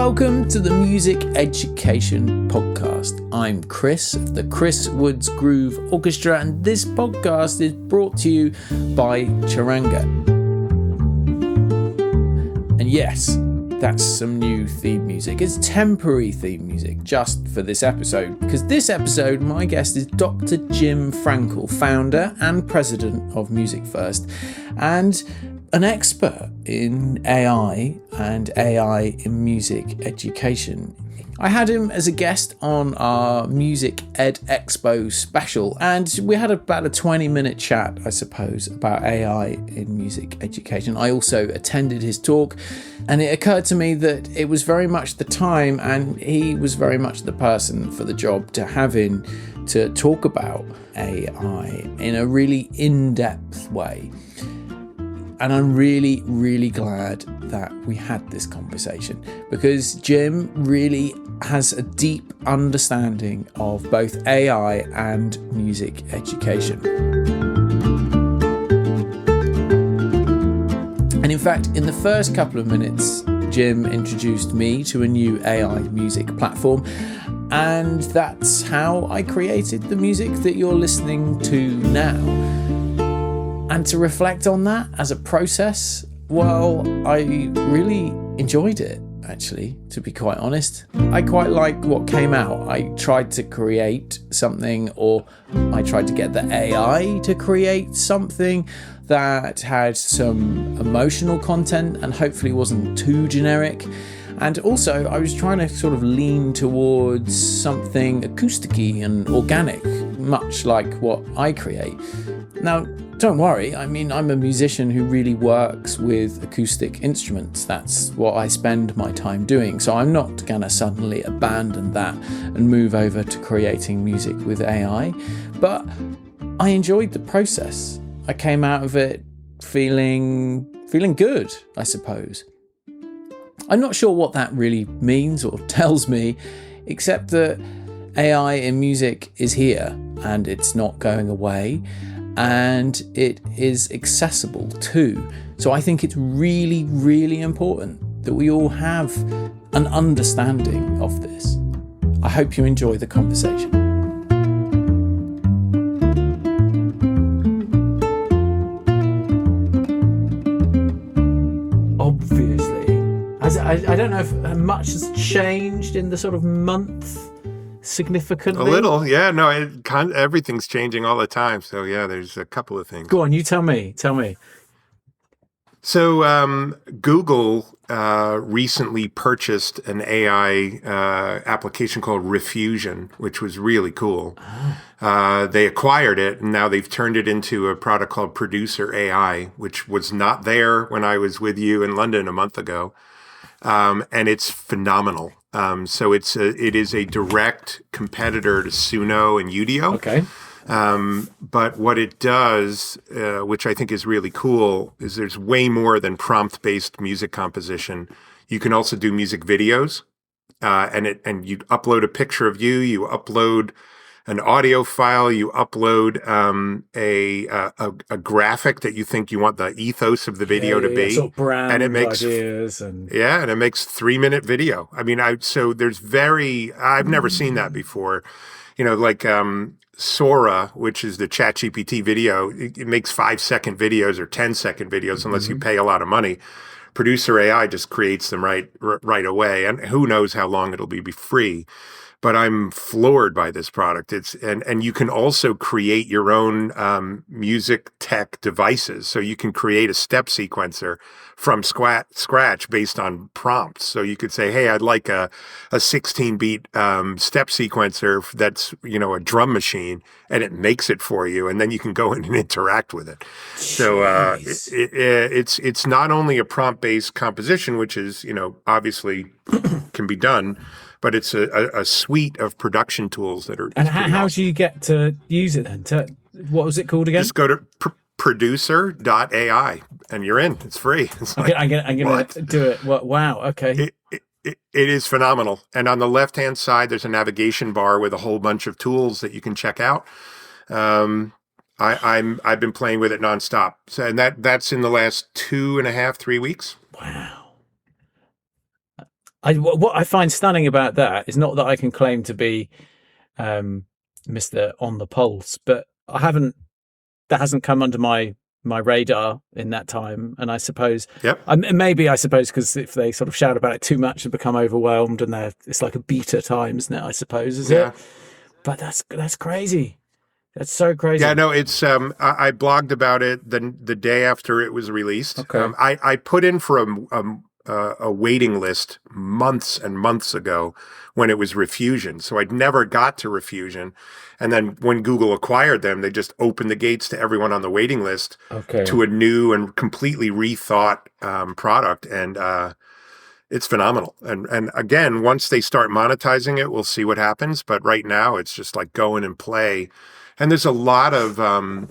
Welcome to the Music Education Podcast. I'm Chris of the Chris Woods Groove Orchestra, and this podcast is brought to you by Charanga. And yes, that's some new theme music. It's temporary theme music just for this episode, because this episode my guest is Dr Jim Frankel, founder and president of Music First, and an expert in AI and AI in music education. I had him as a guest on our Music Ed Expo special, and we had about a 20-minute chat, I suppose, about AI in music education. I also attended his talk, and it occurred to me that it was very much the time, and he was very much the person for the job to have in to talk about AI in a really in-depth way. And I'm really, really glad that we had this conversation, because Jim really has a deep understanding of both AI and music education. And in fact, in the first couple of minutes, Jim introduced me to a new AI music platform, and that's how I created the music that you're listening to now. And to reflect on that as a process, well, I really enjoyed it, actually, to be quite honest. I quite like what came out. I tried to create something, or I tried to get the AI to create something that had some emotional content and hopefully wasn't too generic. And also, I was trying to sort of lean towards something acousticy and organic, much like what I create. Now, don't worry, I mean, I'm a musician who really works with acoustic instruments. That's what I spend my time doing. So I'm not going to suddenly abandon that and move over to creating music with AI. But I enjoyed the process. I came out of it feeling good, I suppose. I'm not sure what that really means or tells me, except that AI in music is here and it's not going away. And it is accessible too. So I think it's really, really important that we all have an understanding of this. I hope you enjoy the conversation. Obviously, I don't know if much has changed in the sort of month. Significantly? A little, yeah. No, everything's changing all the time. So yeah, there's a couple of things. Go on, you tell me. So Google recently purchased an AI application called Refusion, which was really cool. They acquired it, and now they've turned it into a product called Producer AI, which was not there when I was with you in London a month ago. And it's phenomenal. So it is a direct competitor to Suno and Udio. Okay. But what it does, which I think is really cool, is there's way more than prompt-based music composition. You can also do music videos, and you upload a picture of you. You upload an audio file. You upload a graphic that you think you want the ethos of the video to be, sort of brand and it makes ideas and it makes 3-minute video. I mean, I've never seen that before. You know, like Sora, which is the ChatGPT video, it makes 5-second videos or 10-second videos unless you pay a lot of money. Producer AI just creates them right away, and who knows how long it'll be free. But I'm floored by this product. And you can also create your own music tech devices. So you can create a step sequencer from scratch based on prompts. So you could say, hey, I'd like a 16-beat step sequencer that's, a drum machine, and it makes it for you. And then you can go in and interact with it. So it's not only a prompt-based composition, which is, obviously can be done, but it's a suite of production tools that are. And how do you get to use it then? What was it called again? Just go to producer.ai and you're in. It's free. It's I'm going to do it. Wow. Okay. It is phenomenal. And on the left-hand side, there's a navigation bar with a whole bunch of tools that you can check out. I've been playing with it nonstop. So, and that's in the last 2.5-3 weeks. Wow. What I find stunning about that is not that I can claim to be Mr. On the Pulse, but that hasn't come under my radar in that time. And I suppose, Yep. maybe I suppose because if they sort of shout about it too much and become overwhelmed, and it's like a beta time, isn't it? I suppose, is it? But that's crazy. That's so crazy. Yeah, no, it's I blogged about it the day after it was released. Okay. I put in for a waiting list months and months ago when it was Refusion. So I'd never got to Refusion. And then when Google acquired them, they just opened the gates to everyone on the waiting list to a new and completely rethought product. And it's phenomenal. And again, once they start monetizing it, we'll see what happens. But right now, it's just like go in and play. And there's a lot of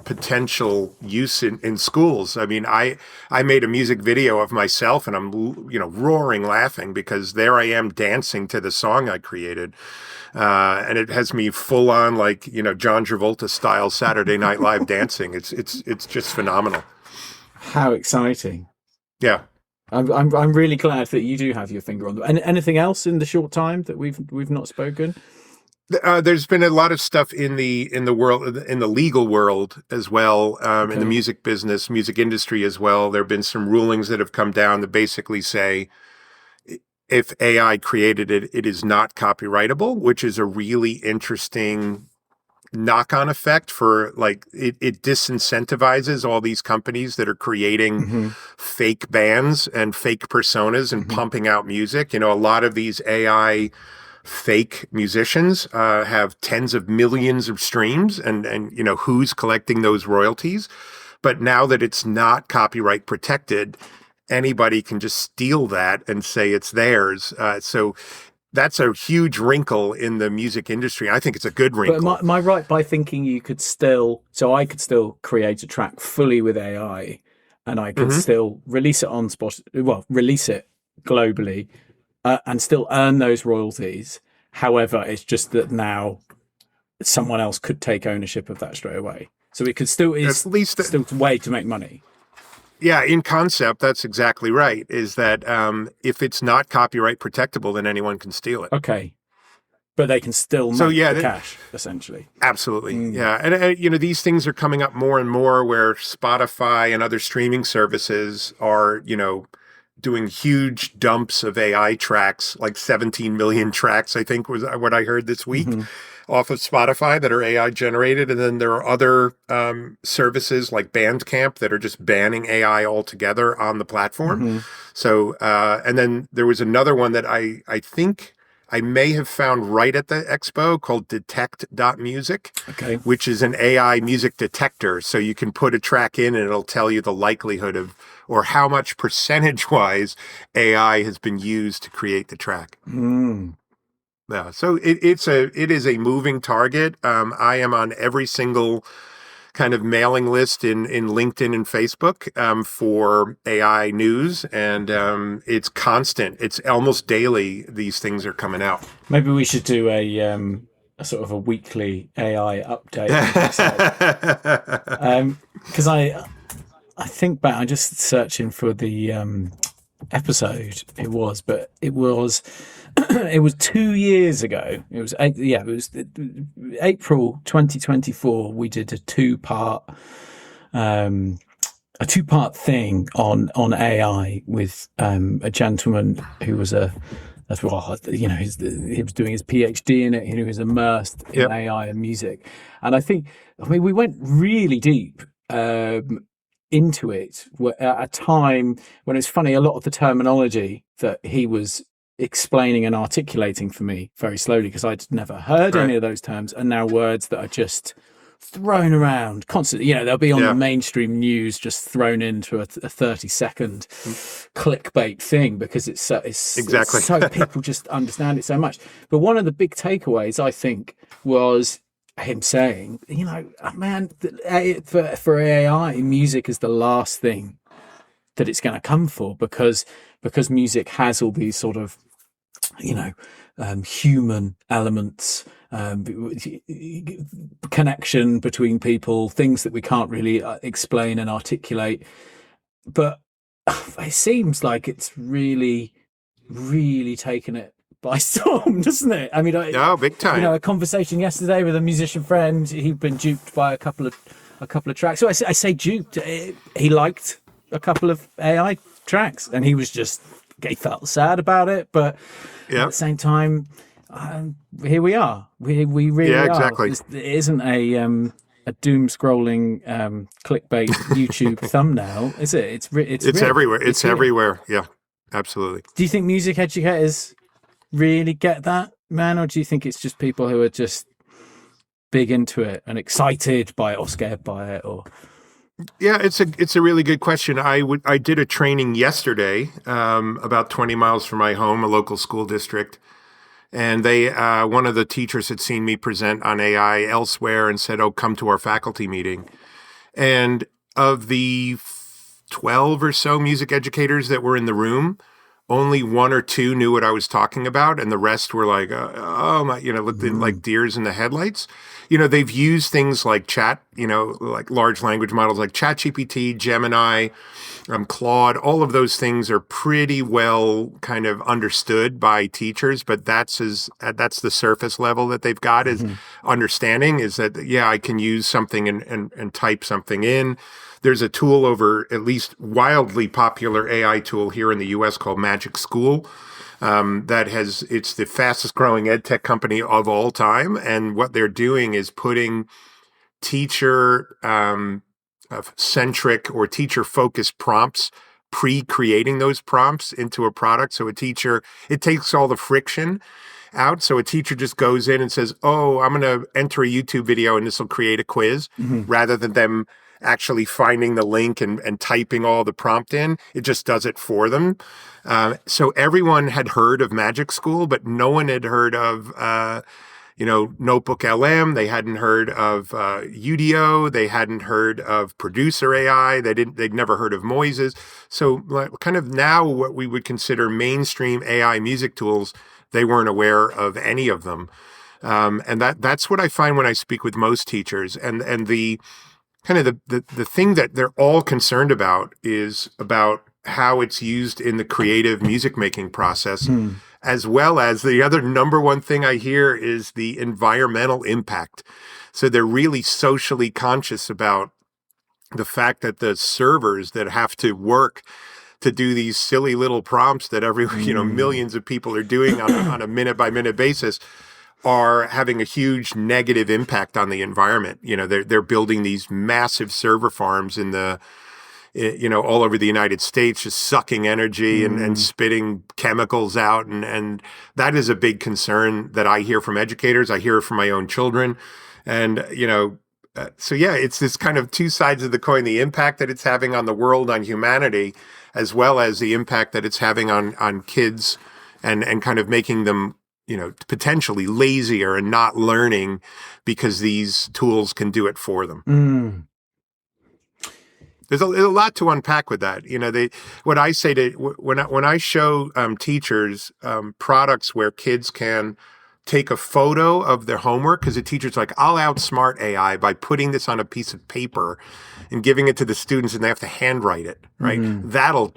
potential use in schools. I mean, I made a music video of myself, and I'm roaring laughing because there I am dancing to the song I created, and it has me full on like John Travolta style Saturday Night Live dancing. It's just phenomenal. How exciting! Yeah, I'm really glad that you do have your finger on the. And anything else in the short time that we've not spoken? There's been a lot of stuff in the world, in the legal world as well, in the music business, music industry as well. There have been some rulings that have come down that basically say if AI created it, it is not copyrightable, which is a really interesting knock-on effect for like it disincentivizes all these companies that are creating fake bands and fake personas and pumping out music. A lot of these AI fake musicians have tens of millions of streams, and who's collecting those royalties. But now that it's not copyright protected, anybody can just steal that and say it's theirs. So that's a huge wrinkle in the music industry. I think it's a good wrinkle. But am I right by thinking I could still create a track fully with AI, and I could still release it on Spotify, release it globally, and still earn those royalties? However, it's just that now someone else could take ownership of that straight away. So it could still still a way to make money. Yeah, in concept, that's exactly right. Is that if it's not copyright protectable, then anyone can steal it. Okay, but they can still make the cash, essentially. Absolutely, yeah. And these things are coming up more and more, where Spotify and other streaming services are doing huge dumps of AI tracks, like 17 million tracks, I think was what I heard this week, off of Spotify that are AI generated. And then there are other services like Bandcamp that are just banning AI altogether on the platform. So, and then there was another one that I think I may have found right at the expo called detect.music, which is an AI music detector. So you can put a track in and it'll tell you the likelihood of, or how much percentage-wise AI has been used to create the track. Yeah, so it is a moving target. I am on every single kind of mailing list in LinkedIn and Facebook for AI news, and it's constant. It's almost daily. These things are coming out. Maybe we should do a sort of a weekly AI update, because I think back. I'm just searching for the episode. It was 2 years ago. It was April 2024. We did a two-part thing on AI with a gentleman who was he was doing his PhD in it. He was immersed in AI and music, and I mean we went really deep into it at a time when it's funny. A lot of the terminology that he was explaining and articulating for me very slowly, because I'd never heard any of those terms, and now words that are just thrown around constantly. They'll be on the mainstream news, just thrown into a 30-second clickbait thing, because it's exactly so people just understand it so much. But one of the big takeaways, I think, was him saying, man, for AI, music is the last thing that it's going to come for, because music has all these sort of human elements, connection between people, things that we can't really explain and articulate. But it seems like it's really really taken it by storm, doesn't it? I mean, Oh, big time. a conversation yesterday with a musician friend. He'd been duped by a couple of tracks. So I say duped. He liked a couple of AI tracks, and he felt sad about it, but at the same time, here we are. We really are. Exactly. It isn't a doom scrolling clickbait YouTube thumbnail, is it? It's everywhere. It's everywhere. Yeah, absolutely. Do you think music educators really get that, man, or do you think it's just people who are just big into it and excited by it or scared by it? Or yeah, it's a really good question. I did a training yesterday, about 20 miles from my home, a local school district. And one of the teachers had seen me present on AI elsewhere and said, "Oh, come to our faculty meeting." And of the 12 or so music educators that were in the room, only one or two knew what I was talking about, and the rest were like, "Oh my," like deers in the headlights. They've used things like like large language models like ChatGPT, Gemini, Claude. All of those things are pretty well kind of understood by teachers, but that's the surface level that they've got is understanding is that, I can use something and type something in. There's a tool at least wildly popular AI tool here in the US called Magic School. It's the fastest growing ed tech company of all time. And what they're doing is putting teacher centric or teacher focused prompts, pre-creating those prompts into a product. So it takes all the friction out. So a teacher just goes in and says, "Oh, I'm going to enter a YouTube video and this will create a quiz," rather than them actually finding the link and typing all the prompt in. It just does it for them. So everyone had heard of Magic School, but no one had heard of, Notebook LM. They hadn't heard of UDO. They hadn't heard of Producer AI. They'd never heard of Moises. So kind of now what we would consider mainstream AI music tools, they weren't aware of any of them. And that's what I find when I speak with most teachers. And the kind of the thing that they're all concerned about is about how it's used in the creative music making process, as well as the other number one thing I hear is the environmental impact. So they're really socially conscious about the fact that the servers that have to work to do these silly little prompts that millions of people are doing on a minute by minute basis are having a huge negative impact on the environment. They're building these massive server farms all over the United States, just sucking energy and spitting chemicals out. And that is a big concern that I hear from educators. I hear it from my own children. And, it's this kind of two sides of the coin, the impact that it's having on the world, on humanity, as well as the impact that it's having on kids and kind of making them potentially lazier and not learning because these tools can do it for them. There's a lot to unpack with that. What I say when I show teachers products where kids can take a photo of their homework, because the teacher's like, "I'll outsmart AI by putting this on a piece of paper and giving it to the students, and they have to handwrite it, right? That'll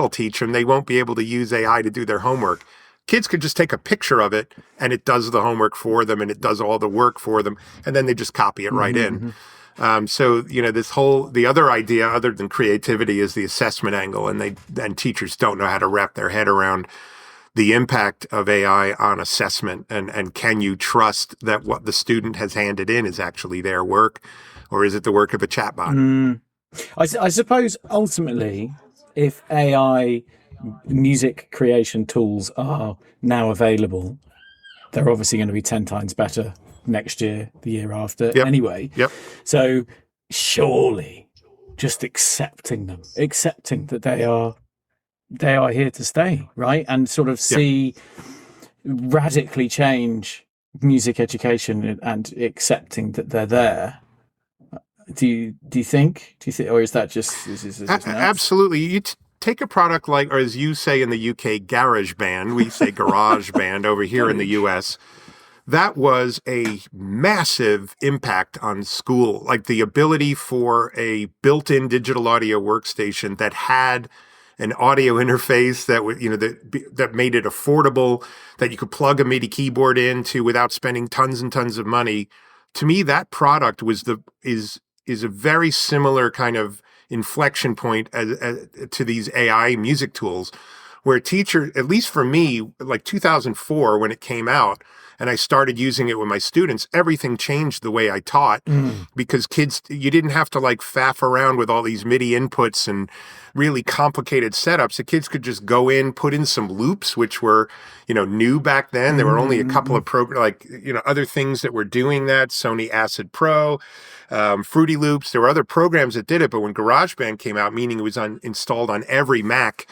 teach them. They won't be able to use AI to do their homework." Kids could just take a picture of it and it does the homework for them and it does all the work for them. And then they just copy it right in. The other idea other than creativity is the assessment angle. And teachers don't know how to wrap their head around the impact of AI on assessment. And can you trust that what the student has handed in is actually their work, or is it the work of a chatbot? I suppose ultimately, if AI music creation tools are now available, they're obviously going to be 10 times better next year, the year after anyway. So surely just accepting that they are here to stay, right? And sort of see radically change music education and accepting that they're there. Do you think, or is that just absolutely? You take a product like, or as you say in the UK, GarageBand, we say GarageBand over here in the US. That was a massive impact on school, like the ability for a built-in digital audio workstation that had an audio interface that would, that made it affordable, that you could plug a MIDI keyboard into without spending tons and tons of money. To me, that product is a very similar kind of inflection point to these AI music tools, where a teacher, at least for me, like 2004 when it came out, and I started using it with my students, everything changed the way I taught because kids, you didn't have to like faff around with all these MIDI inputs and really complicated setups. The kids could just go in, put in some loops, which were, new back then. There were only a couple of other things that were doing that. Sony Acid Pro, Fruity Loops. There were other programs that did it, but when GarageBand came out, meaning it was installed on every Mac,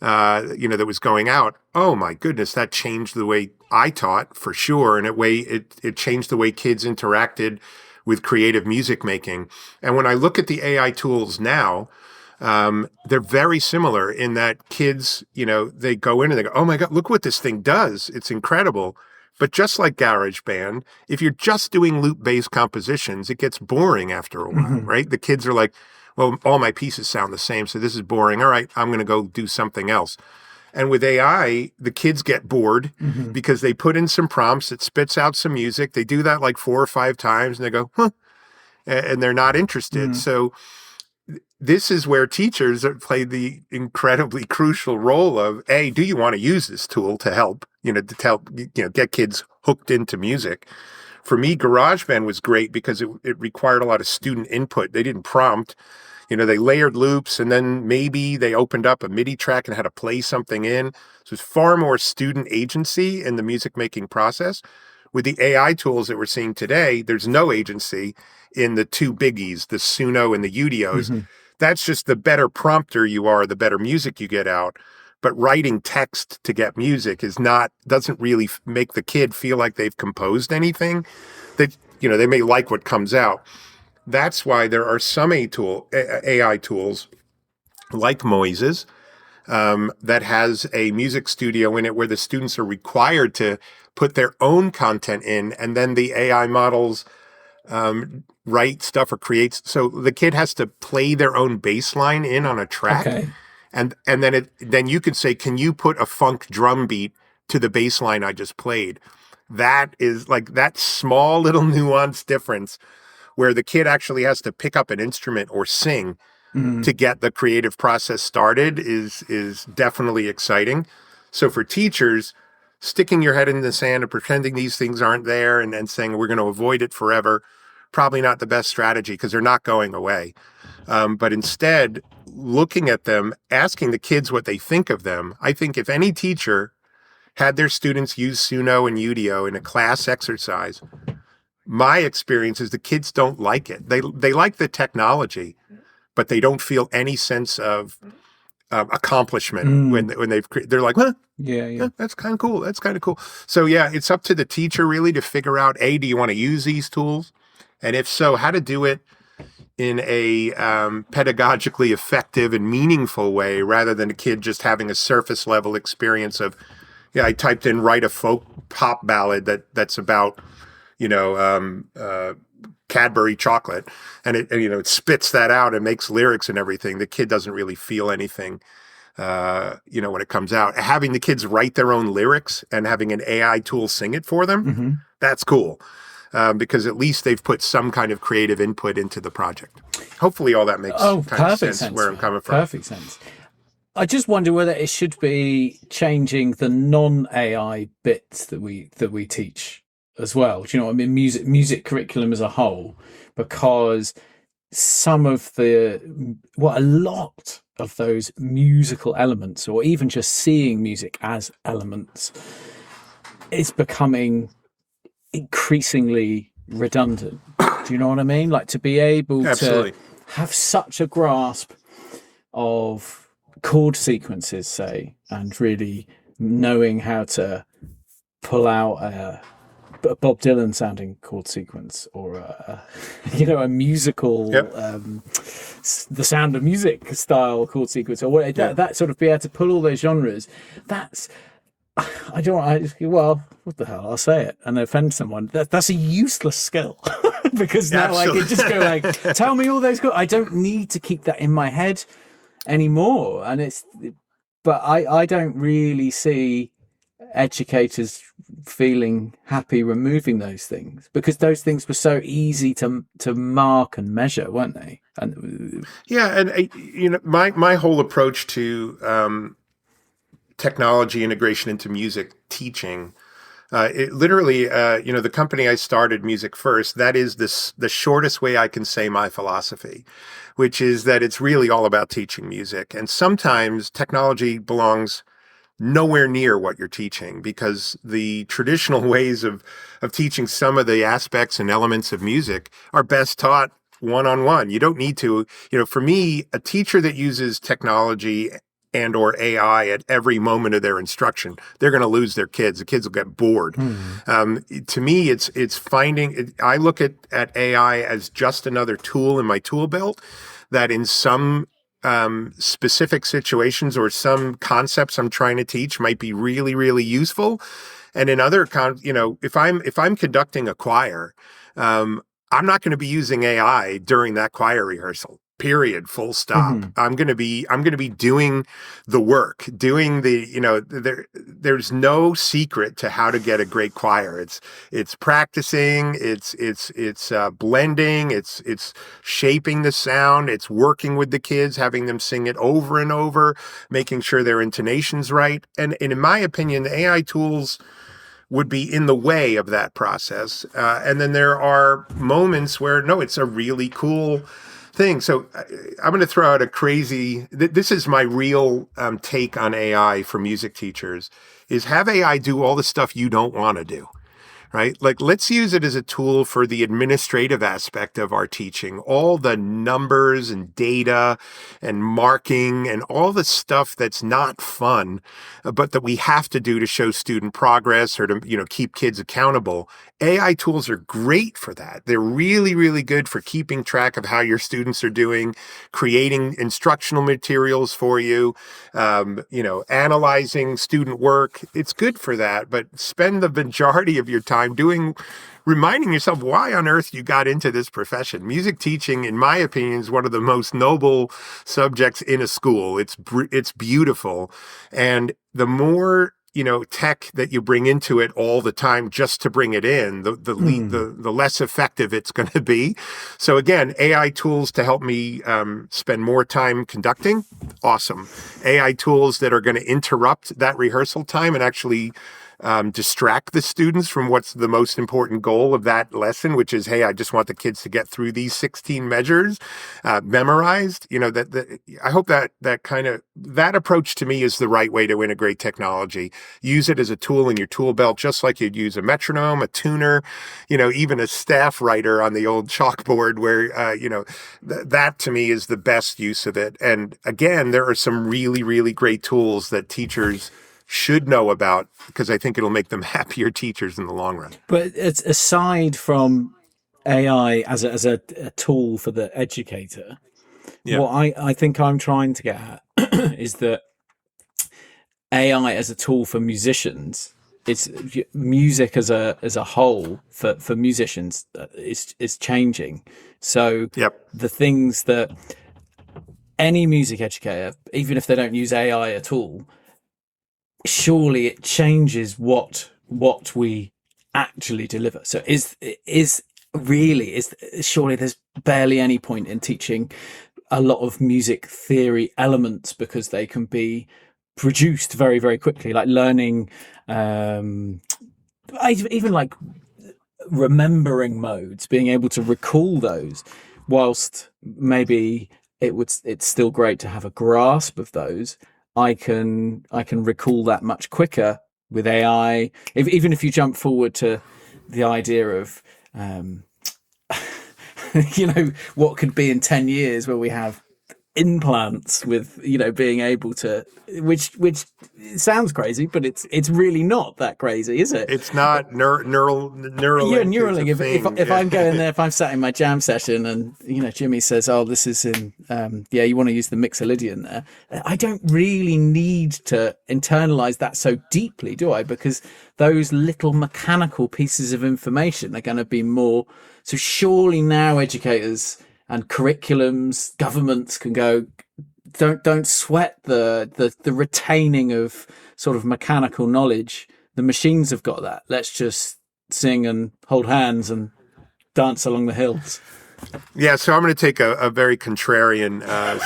that was going out. Oh my goodness, that changed the way I taught for sure. And it changed the way kids interacted with creative music making. And when I look at the AI tools now, they're very similar in that kids, they go in and they go, oh my God, look what this thing does. It's incredible. But just like GarageBand, if you're just doing loop-based compositions, it gets boring after a while, right? The kids are like, well, all my pieces sound the same, so this is boring. All right, I'm going to go do something else. And with AI, the kids get bored because they put in some prompts, it spits out some music. They do that like 4 or 5 times, and they go, huh, and they're not interested. So this is where teachers play the incredibly crucial role of, A, do you want to use this tool to help, get kids hooked into music? For me, GarageBand was great because it required a lot of student input. They didn't prompt. They layered loops, and then maybe they opened up a MIDI track and had to play something in. So it's far more student agency in the music making process. With the AI tools that we're seeing today, there's no agency in the two biggies, the Suno and the Udios. That's just the better prompter you are, the better music you get out. But writing text to get music doesn't really make the kid feel like they've composed anything. They may like what comes out. That's why there are some AI tools like Moises that has a music studio in it where the students are required to put their own content in, and then the AI models write stuff or create. So the kid has to play their own bass line in on a track. Okay. And then you could say, can you put a funk drum beat to the bass line I just played? That is like that small little nuanced difference where the kid actually has to pick up an instrument or sing to get the creative process started is definitely exciting. So for teachers, sticking your head in the sand and pretending these things aren't there and saying we're going to avoid it forever, probably not the best strategy because they're not going away. But instead, looking at them, asking the kids what they think of them. I think if any teacher had their students use Suno and Udio in a class exercise, my experience is the kids don't like it. They like the technology, but they don't feel any sense of accomplishment when they're like, huh? Yeah, that's kind of cool. That's kind of cool. So yeah, it's up to the teacher really to figure out, A, do you want to use these tools? And if so, how to do it in a pedagogically effective and meaningful way rather than a kid just having a surface level experience of, I typed in write a folk pop ballad that's about, Cadbury chocolate, and it spits that out and makes lyrics and everything. The kid doesn't really feel anything, when it comes out. Having the kids write their own lyrics and having an AI tool sing it for them, that's cool. Because at least they've put some kind of creative input into the project. Hopefully all that makes kind of sense where I'm coming from. Perfect sense. I just wonder whether it should be changing the non-AI bits that we teach as well. Do you know what I mean? Music curriculum as a whole, because a lot of those musical elements, or even just seeing music as elements, is becoming increasingly redundant. Do you know what I mean? Like, to be able Absolutely. to have such a grasp of chord sequences, say, and really knowing how to pull out a Bob Dylan sounding chord sequence, or a musical, the Sound of Music style chord sequence, or whatever, that sort of, be able to pull all those genres. That's, what the hell, I'll say it and offend someone. That's a useless skill because now I can just go like, tell me all those. I don't need to keep that in my head. anymore. And but I don't really see educators feeling happy removing those things, because those things were so easy to mark and measure, weren't they? And my whole approach to technology integration into music teaching, it literally, the company I started, Music First, that is the shortest way I can say my philosophy, which is that it's really all about teaching music. And sometimes technology belongs nowhere near what you're teaching, because the traditional ways of teaching some of the aspects and elements of music are best taught one-on-one. You don't need to, for me, a teacher that uses technology and or AI at every moment of their instruction, they're going to lose their kids. The kids will get bored. To me, it's finding, I look at AI as just another tool in my tool belt that in some specific situations or some concepts I'm trying to teach might be really, really useful. And in other, if I'm conducting a choir, I'm not going to be using AI during that choir rehearsal. Period. Full stop. I'm going to be doing the work, doing the, there's no secret to how to get a great choir. It's practicing, it's blending, it's shaping the sound, it's working with the kids, having them sing it over and over, making sure their intonation's right. And in my opinion, the AI tools would be in the way of that process. And then there are moments where, no, it's a really cool thing. So I'm going to throw out a crazy, this is my real take on AI for music teachers, is have AI do all the stuff you don't want to do. Right? Like, let's use it as a tool for the administrative aspect of our teaching, all the numbers and data and marking and all the stuff that's not fun, but that we have to do to show student progress or to, keep kids accountable. AI tools are great for that. They're really, really good for keeping track of how your students are doing, creating instructional materials for you, analyzing student work. It's good for that, but spend the majority of your time reminding yourself why on earth you got into this profession. Music teaching, in my opinion, is one of the most noble subjects in a school. It's beautiful. And the more tech that you bring into it all the time just to bring it in, the less effective it's going to be. So again, AI tools to help me spend more time conducting, awesome. AI tools that are going to interrupt that rehearsal time and actually distract the students from what's the most important goal of that lesson, which is, hey, I just want the kids to get through these 16 measures memorized. I hope that approach to me is the right way to integrate technology. Use it as a tool in your tool belt, just like you'd use a metronome, a tuner, even a staff writer on the old chalkboard, where that to me is the best use of it. And again, there are some really, really great tools that teachers should know about, because I think it'll make them happier teachers in the long run. But it's, aside from AI as a tool for the educator, what I think I'm trying to get at is that AI as a tool for musicians, it's music as a whole for musicians is changing. So the things that any music educator, even if they don't use AI at all, surely it changes what we actually deliver. So surely there's barely any point in teaching a lot of music theory elements, because they can be produced very, very quickly, like learning even like remembering modes, being able to recall those, whilst maybe it's still great to have a grasp of those. I can recall that much quicker with AI. Even if you jump forward to the idea of, what could be in 10 years, where we have implants with, being able to, which sounds crazy, but it's really not that crazy, is it? It's not Neuralink. Neuralink. If I'm going there, if I'm sat in my jam session and Jimmy says, "Oh, this is in you want to use the Mixolydian there," I don't really need to internalize that so deeply, do I? Because those little mechanical pieces of information are going to be more. So surely now educators and curriculums, governments can go, don't sweat the retaining of sort of mechanical knowledge. The machines have got that. Let's just sing and hold hands and dance along the hills. Yeah, so I'm going to take a very contrarian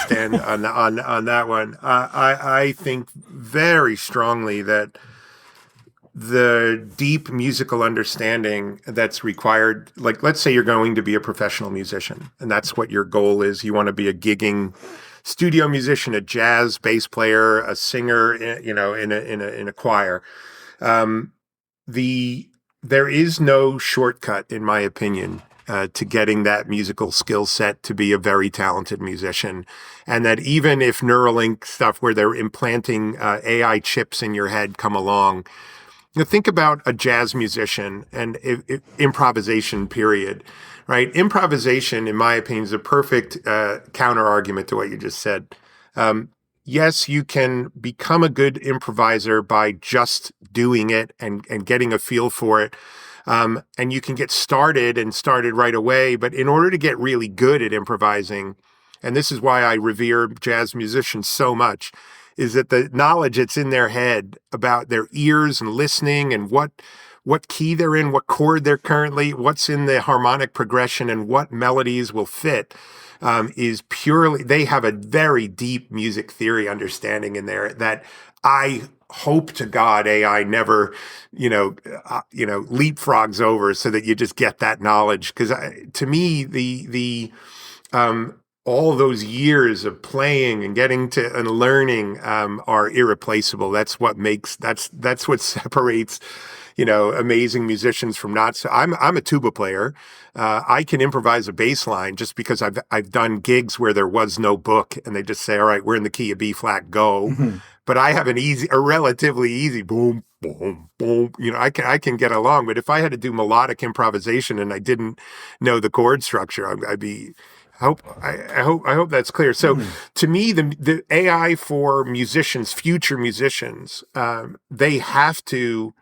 stand on that one. I think very strongly that the deep musical understanding that's required, like let's say you're going to be a professional musician, and that's what your goal is. You want to be a gigging studio musician, a jazz bass player, a singer, in a choir. There is no shortcut, in my opinion, to getting that musical skill set to be a very talented musician. And that even if Neuralink stuff where they're implanting AI chips in your head come along, think about a jazz musician and improvisation, period, right? Improvisation, in my opinion, is a perfect counter argument to what you just said. Yes, you can become a good improviser by just doing it and getting a feel for it. And you can get started right away. But in order to get really good at improvising, and this is why I revere jazz musicians so much, is that the knowledge that's in their head about their ears and listening and what key they're in, what chord they're currently, what's in the harmonic progression and what melodies will fit, is purely, they have a very deep music theory understanding in there that I hope to God AI never, leapfrogs over so that you just get that knowledge. Because to me, all those years of playing and getting to and learning are irreplaceable. That's what separates, amazing musicians from not. So I'm a tuba player. I can improvise a bass line just because I've done gigs where there was no book and they just say, all right, we're in the key of B flat, go. Mm-hmm. But I have a relatively easy boom, boom, boom. I can get along. But if I had to do melodic improvisation and I didn't know the chord structure, I'd be. I hope that's clear. So to me, the AI for musicians, future musicians, they have to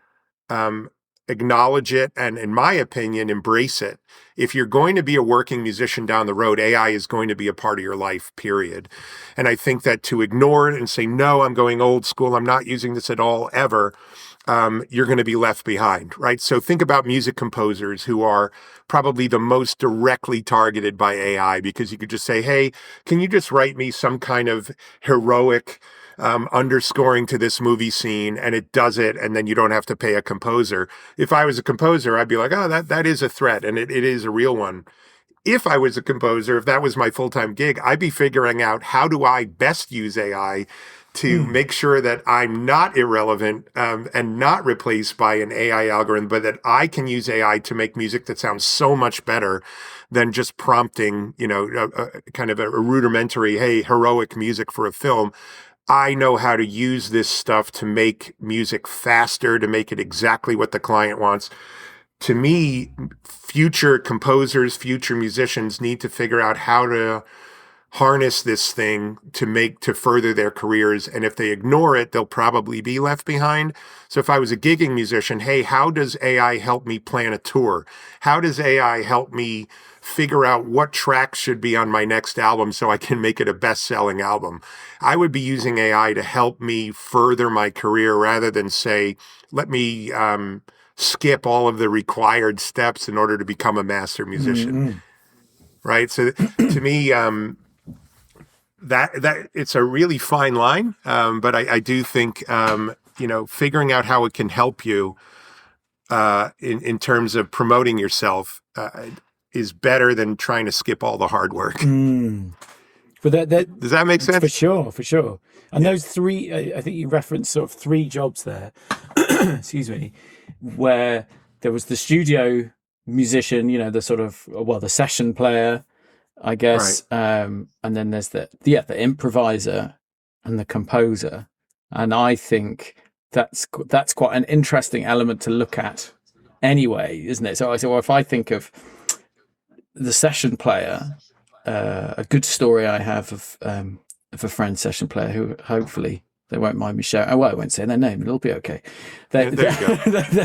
acknowledge it and, in my opinion, embrace it. If you're going to be a working musician down the road, AI is going to be a part of your life, period. And I think that to ignore it and say, no, I'm going old school, I'm not using this at all, ever, you're going to be left behind, right? So think about music composers who are probably the most directly targeted by AI, because you could just say, hey, can you just write me some kind of heroic underscoring to this movie scene, and it does it, and then you don't have to pay a composer. If I was a composer, I'd be like, oh, that is a threat, and it is a real one. If I was a composer, if that was my full-time gig, I'd be figuring out how do I best use AI to make sure that I'm not irrelevant and not replaced by an AI algorithm, but that I can use AI to make music that sounds so much better than just prompting, kind of a rudimentary, hey, heroic music for a film. I know how to use this stuff to make music faster, to make it exactly what the client wants. To me, future composers, future musicians need to figure out how to harness this thing to further their careers. And if they ignore it, they'll probably be left behind. So if I was a gigging musician, hey, how does AI help me plan a tour? How does AI help me figure out what tracks should be on my next album so I can make it a best-selling album? I would be using AI to help me further my career rather than say, let me skip all of the required steps in order to become a master musician. Mm-hmm. Right? So to me, that it's a really fine line, but I do think figuring out how it can help you in terms of promoting yourself is better than trying to skip all the hard work. But does that make sense? For sure. And those three, I think you referenced sort of three jobs there. Excuse me, where there was the studio musician, the sort of the session player, I guess, right. And then there's the improviser and the composer, and I think that's quite an interesting element to look at, anyway, isn't it? So I said, well, if I think of the session player, a good story I have of a friend session player who hopefully they won't mind me sharing. Well, I won't say their name; it'll be okay. They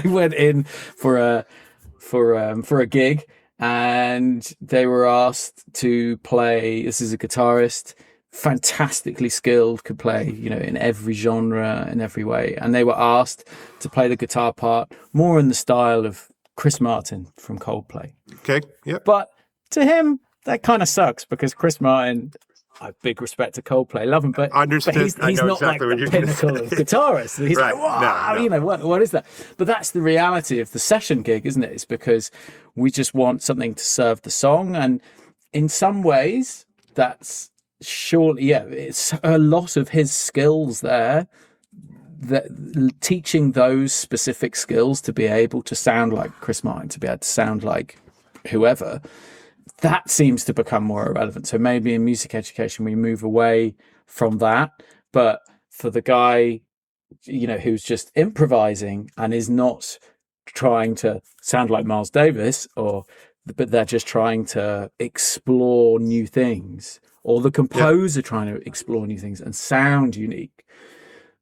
went in for a gig. And they were asked to play, this is a guitarist, fantastically skilled, could play, in every genre, in every way. And they were asked to play the guitar part more in the style of Chris Martin from Coldplay. Okay. Yep. But to him, that kind of sucks, because Chris Martin, I have big respect to Coldplay, love him, but he's not exactly like the pinnacle of guitarists. He's right. like, wow, No. What is that? But that's the reality of the session gig, isn't it? It's because we just want something to serve the song. And in some ways, that's surely, it's a lot of his skills there, that teaching those specific skills to be able to sound like Chris Martin, to be able to sound like whoever, that seems to become more irrelevant. So maybe in music education, we move away from that. But for the guy, who's just improvising and is not trying to sound like Miles Davis, but they're just trying to explore new things, or the composer trying to explore new things and sound unique.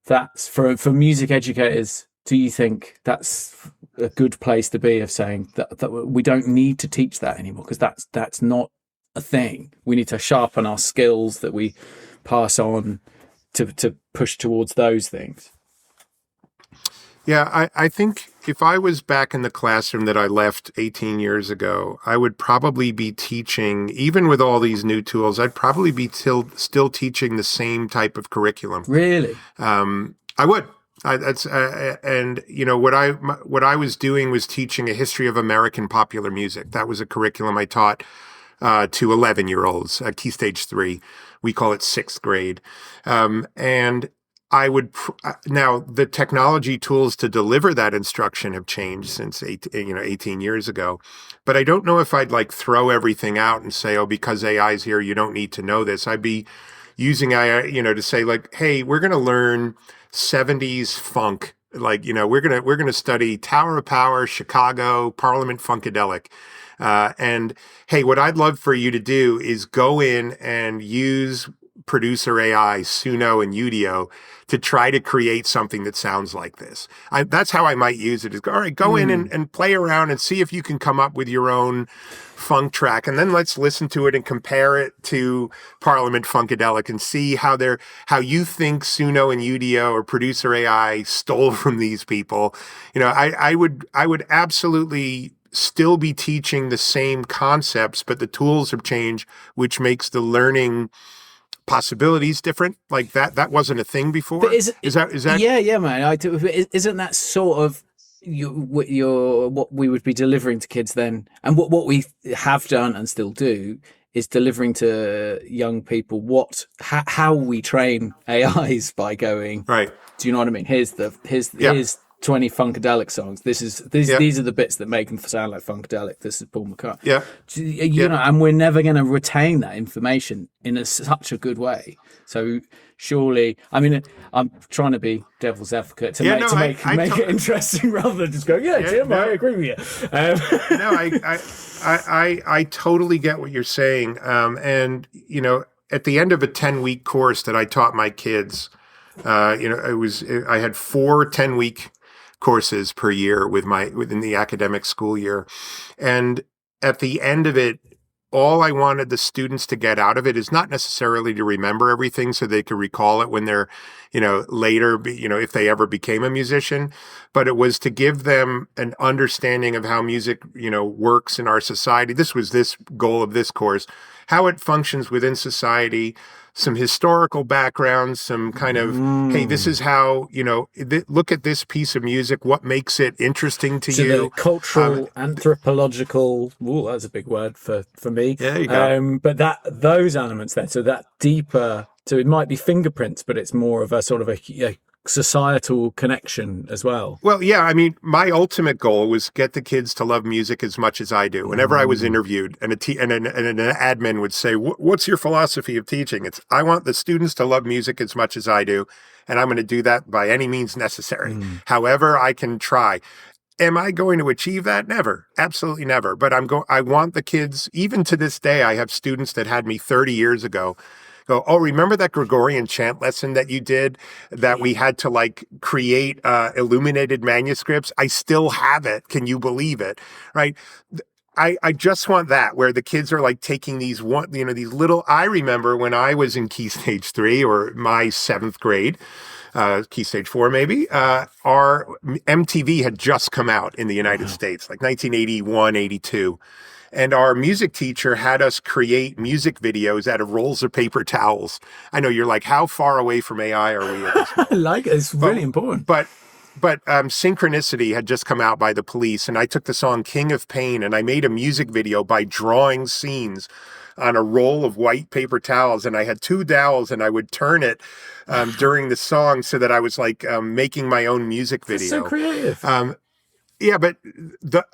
That's for music educators. Do you think that's a good place to be, of saying that we don't need to teach that anymore, because that's not a thing? We need to sharpen our skills that we pass on to push towards those things. Yeah, I think if I was back in the classroom that I left 18 years ago, I would probably be teaching, even with all these new tools, I'd probably be still teaching the same type of curriculum. Really? I would. And what I was doing was teaching a history of American popular music. That was a curriculum I taught to 11-year-olds, Key Stage 3. We call it 6th grade. And I would now the technology tools to deliver that instruction have changed since 18 years ago. But I don't know if I'd like throw everything out and say, oh, because AI's here, you don't need to know this. I'd be using AI, to say like, hey, we're going to learn 70s funk. Like, we're going to study Tower of Power, Chicago, Parliament Funkadelic. And hey, what I'd love for you to do is go in and use producer AI, Suno and Udio, to try to create something that sounds like this. That's how I might use it, is go, all right, go in and play around and see if you can come up with your own funk track. And then let's listen to it and compare it to Parliament Funkadelic and see how you think Suno and Udio or producer AI stole from these people. I would absolutely still be teaching the same concepts, but the tools have changed, which makes the learning possibilities different. Like that wasn't a thing before. But is that yeah, man. Isn't that sort of what we would be delivering to kids then, and what we have done and still do is delivering to young people how we train AIs by going, right. Do you know what I mean? Here's 20 Funkadelic songs. These are the bits that make them sound like Funkadelic. This is Paul McCartney. Yeah. And we're never going to retain that information in such a good way. So surely, I mean, I'm trying to be devil's advocate to make it interesting rather than just go, Jim, I agree with you. I totally get what you're saying. And at the end of a 10-week course that I taught my kids, I had 4 10-week courses per year within the academic school year. And at the end of it, all I wanted the students to get out of it is not necessarily to remember everything so they could recall it when they're, later, if they ever became a musician, but it was to give them an understanding of how music, works in our society. This was this goal of this course, how it functions within society, some historical background, some kind of, hey, this is how, look at this piece of music, what makes it interesting to you. The cultural, anthropological, that's a big word for me. There you go. But those elements there, so that deeper, so it might be fingerprints, but it's more of a sort of a societal connection as well. Well, yeah, I mean, my ultimate goal was get the kids to love music as much as I do. Whenever I was interviewed and an admin would say, what's your philosophy of teaching? It's, I want the students to love music as much as I do, and I'm going to do that by any means necessary. However I can try. Am I going to achieve that? Never. Absolutely never. But I want the kids, even to this day, I have students that had me 30 years ago go, oh, remember that Gregorian chant lesson that you did that we had to create illuminated manuscripts? I still have it. Can you believe it? Right? I just want that, where the kids are like taking these these little. I remember when I was in Key Stage 3 or my 7th grade, Key Stage 4 maybe, our MTV had just come out in the United States, like 1981, 82. And our music teacher had us create music videos out of rolls of paper towels. I know you're like, how far away from AI are we at this point? I like it. It's really important. But Synchronicity had just come out by The Police, and I took the song King of Pain and I made a music video by drawing scenes on a roll of white paper towels, and I had 2 dowels, and I would turn it during the song so that I was like making my own music video. That's so creative. Yeah, but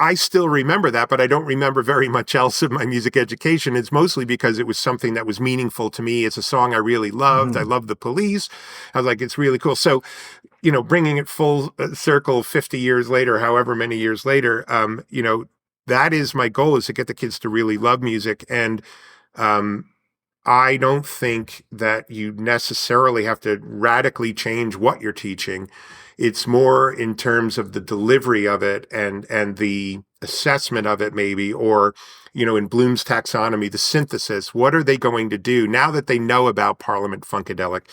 I still remember that, but I don't remember very much else of my music education. It's mostly because it was something that was meaningful to me. It's a song I really loved. I love The Police. I was like, it's really cool. So, bringing it full circle 50 years later, however many years later, that is my goal, is to get the kids to really love music. And I don't think that you necessarily have to radically change what you're teaching. It's more in terms of the delivery of it and the assessment of it, maybe, or, in Bloom's taxonomy, the synthesis. What are they going to do now that they know about Parliament Funkadelic?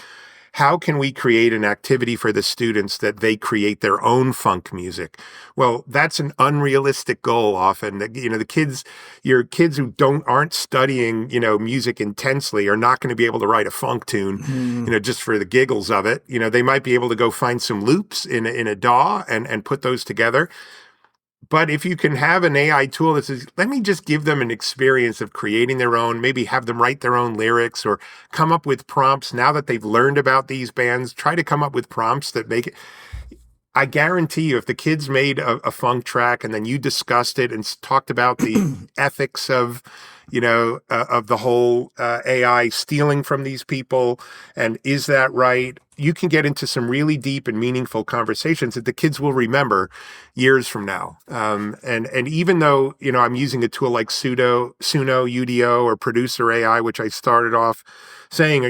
How can we create an activity for the students that they create their own funk music? Well, that's an unrealistic goal often. The kids, your kids who aren't studying, music intensely are not going to be able to write a funk tune, just for the giggles of it. They might be able to go find some loops in a DAW and put those together. But if you can have an AI tool that says, let me just give them an experience of creating their own, maybe have them write their own lyrics or come up with prompts. Now that they've learned about these bands, try to come up with prompts that make it. I guarantee you, if the kids made a funk track and then you discussed it and talked about the ethics of, of the whole AI stealing from these people, and is that right? You can get into some really deep and meaningful conversations that the kids will remember years from now. And even though, I'm using a tool like Suno, UDO, or Producer AI, which I started off saying,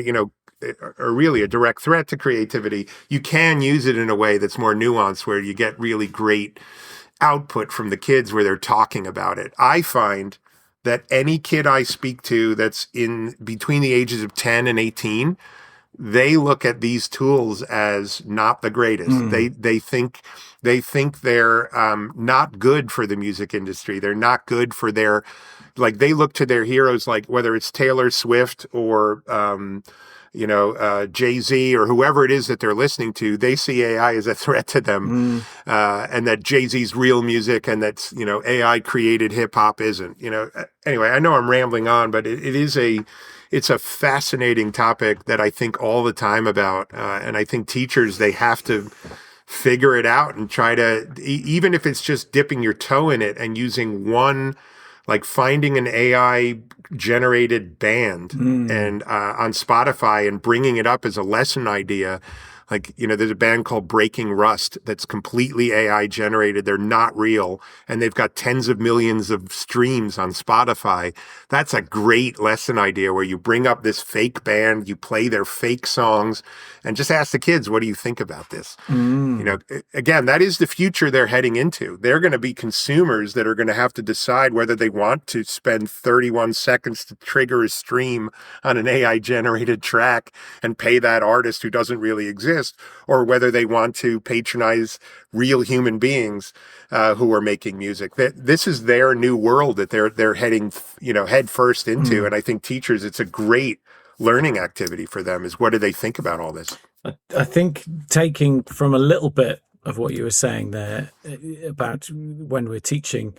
are really a direct threat to creativity, you can use it in a way that's more nuanced, where you get really great output from the kids where they're talking about it. I find that any kid I speak to that's in between the ages of 10 and 18, they look at these tools as not the greatest. They think they're not good for the music industry. They're not good for their, they look to their heroes, like whether it's Taylor Swift or Jay-Z or whoever it is that they're listening to. They see AI as a threat to them, and that Jay-Z's real music and that's AI created hip hop isn't. Anyway, I know I'm rambling on, but it's a fascinating topic that I think all the time about, and I think teachers, they have to figure it out and try to, even if it's just dipping your toe in it and using one, like finding an AI generated band and on Spotify and bringing it up as a lesson idea. Like, there's a band called Breaking Rust that's completely AI generated. They're not real. And they've got tens of millions of streams on Spotify. That's a great lesson idea, where you bring up this fake band, you play their fake songs, and just ask the kids, what do you think about this? Again, that is the future they're heading into. They're going to be consumers that are going to have to decide whether they want to spend 31 seconds to trigger a stream on an AI generated track and pay that artist who doesn't really exist, or whether they want to patronize real human beings who are making music. This is their new world that they're heading, head first into. And I think teachers, it's a great learning activity for them, is what do they think about all this? I think taking from a little bit of what you were saying there about when we're teaching,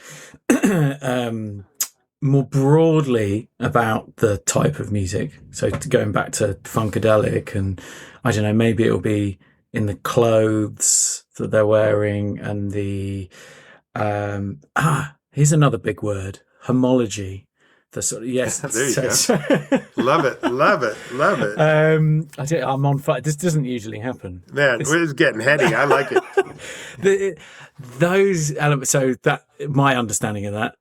more broadly about the type of music. So going back to Funkadelic, and I don't know, maybe it'll be in the clothes that they're wearing and the here's another big word, homology. The sort of, yes, there you go. Love it. I'm on fire. This doesn't usually happen. Man, it's getting heady. I like it. Those elements. So that my understanding of that,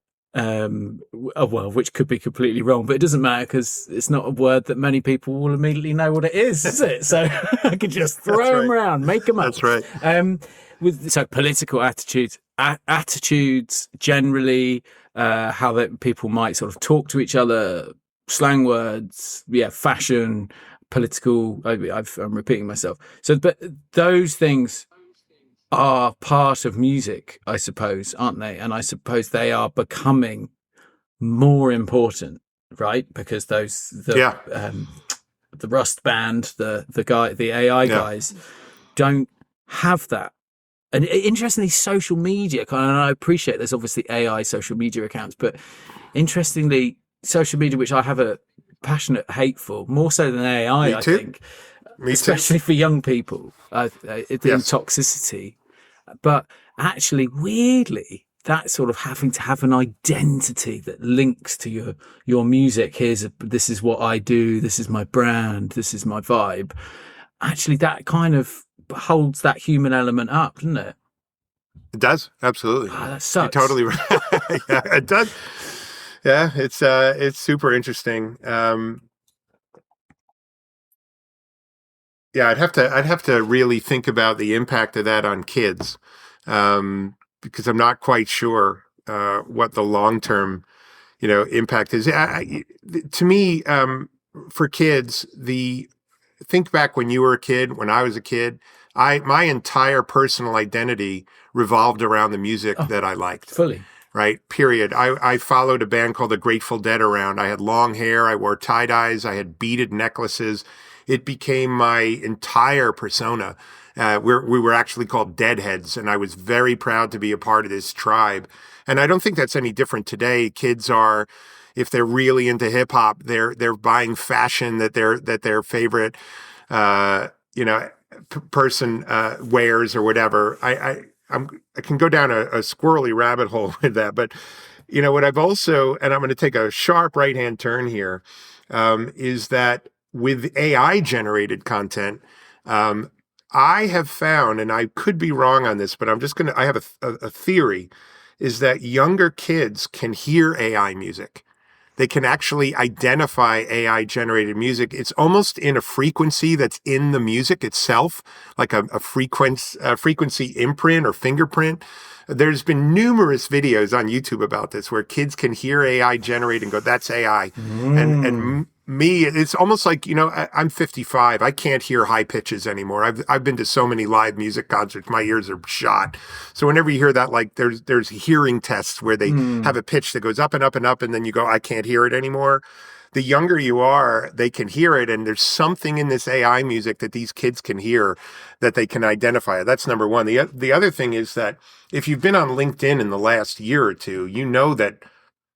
which could be completely wrong, but it doesn't matter because it's not a word that many people will immediately know what it is it? So I could just throw them around, make them up. That's right. So political attitudes. attitudes generally, how that people might sort of talk to each other, slang words, fashion, political. I'm repeating myself. So, but those things are part of music, I suppose, aren't they? And I suppose they are becoming more important, right? Because the Rust band, the AI guys don't have that. And interestingly, social media, and I appreciate there's obviously AI social media accounts, but interestingly, social media, which I have a passionate hate for, more so than AI, I think, especially for young people, the toxicity. But actually, weirdly, that sort of having to have an identity that links to your music. This is what I do. This is my brand. This is my vibe. Actually, that kind of holds that human element up, doesn't it? It does, absolutely. That sucks. You're totally right. Yeah, it does. Yeah, it's super interesting. I'd have to really think about the impact of that on kids, because I'm not quite sure what the long-term, impact is. To me, for kids, think back when you were a kid, when I was a kid, my entire personal identity revolved around the music that I liked. Fully. Right. Period. I followed a band called the Grateful Dead around. I had long hair. I wore tie-dyes. I had beaded necklaces. It became my entire persona. We were actually called Deadheads, and I was very proud to be a part of this tribe. And I don't think that's any different today. Kids are, if they're really into hip hop, they're buying fashion that their favorite person wears or whatever. I can go down a squirrely rabbit hole with that, but what I've also, and I'm going to take a sharp right-hand turn here, is that with AI generated content, I have found, and I could be wrong on this, but I have a theory, is that younger kids can hear AI music. They can actually identify AI generated music. It's almost in a frequency that's in the music itself, like a frequency imprint or fingerprint. There's been numerous videos on YouTube about this where kids can hear AI generate and go, that's AI. And me, it's almost like, I'm 55. I can't hear high pitches anymore. I've been to so many live music concerts. My ears are shot. So whenever you hear that, like there's hearing tests where they have a pitch that goes up and up and up, and then you go, I can't hear it anymore. The younger you are, they can hear it. And there's something in this AI music that these kids can hear that they can identify. That's number one. The other thing is that if you've been on LinkedIn in the last year or two, you know that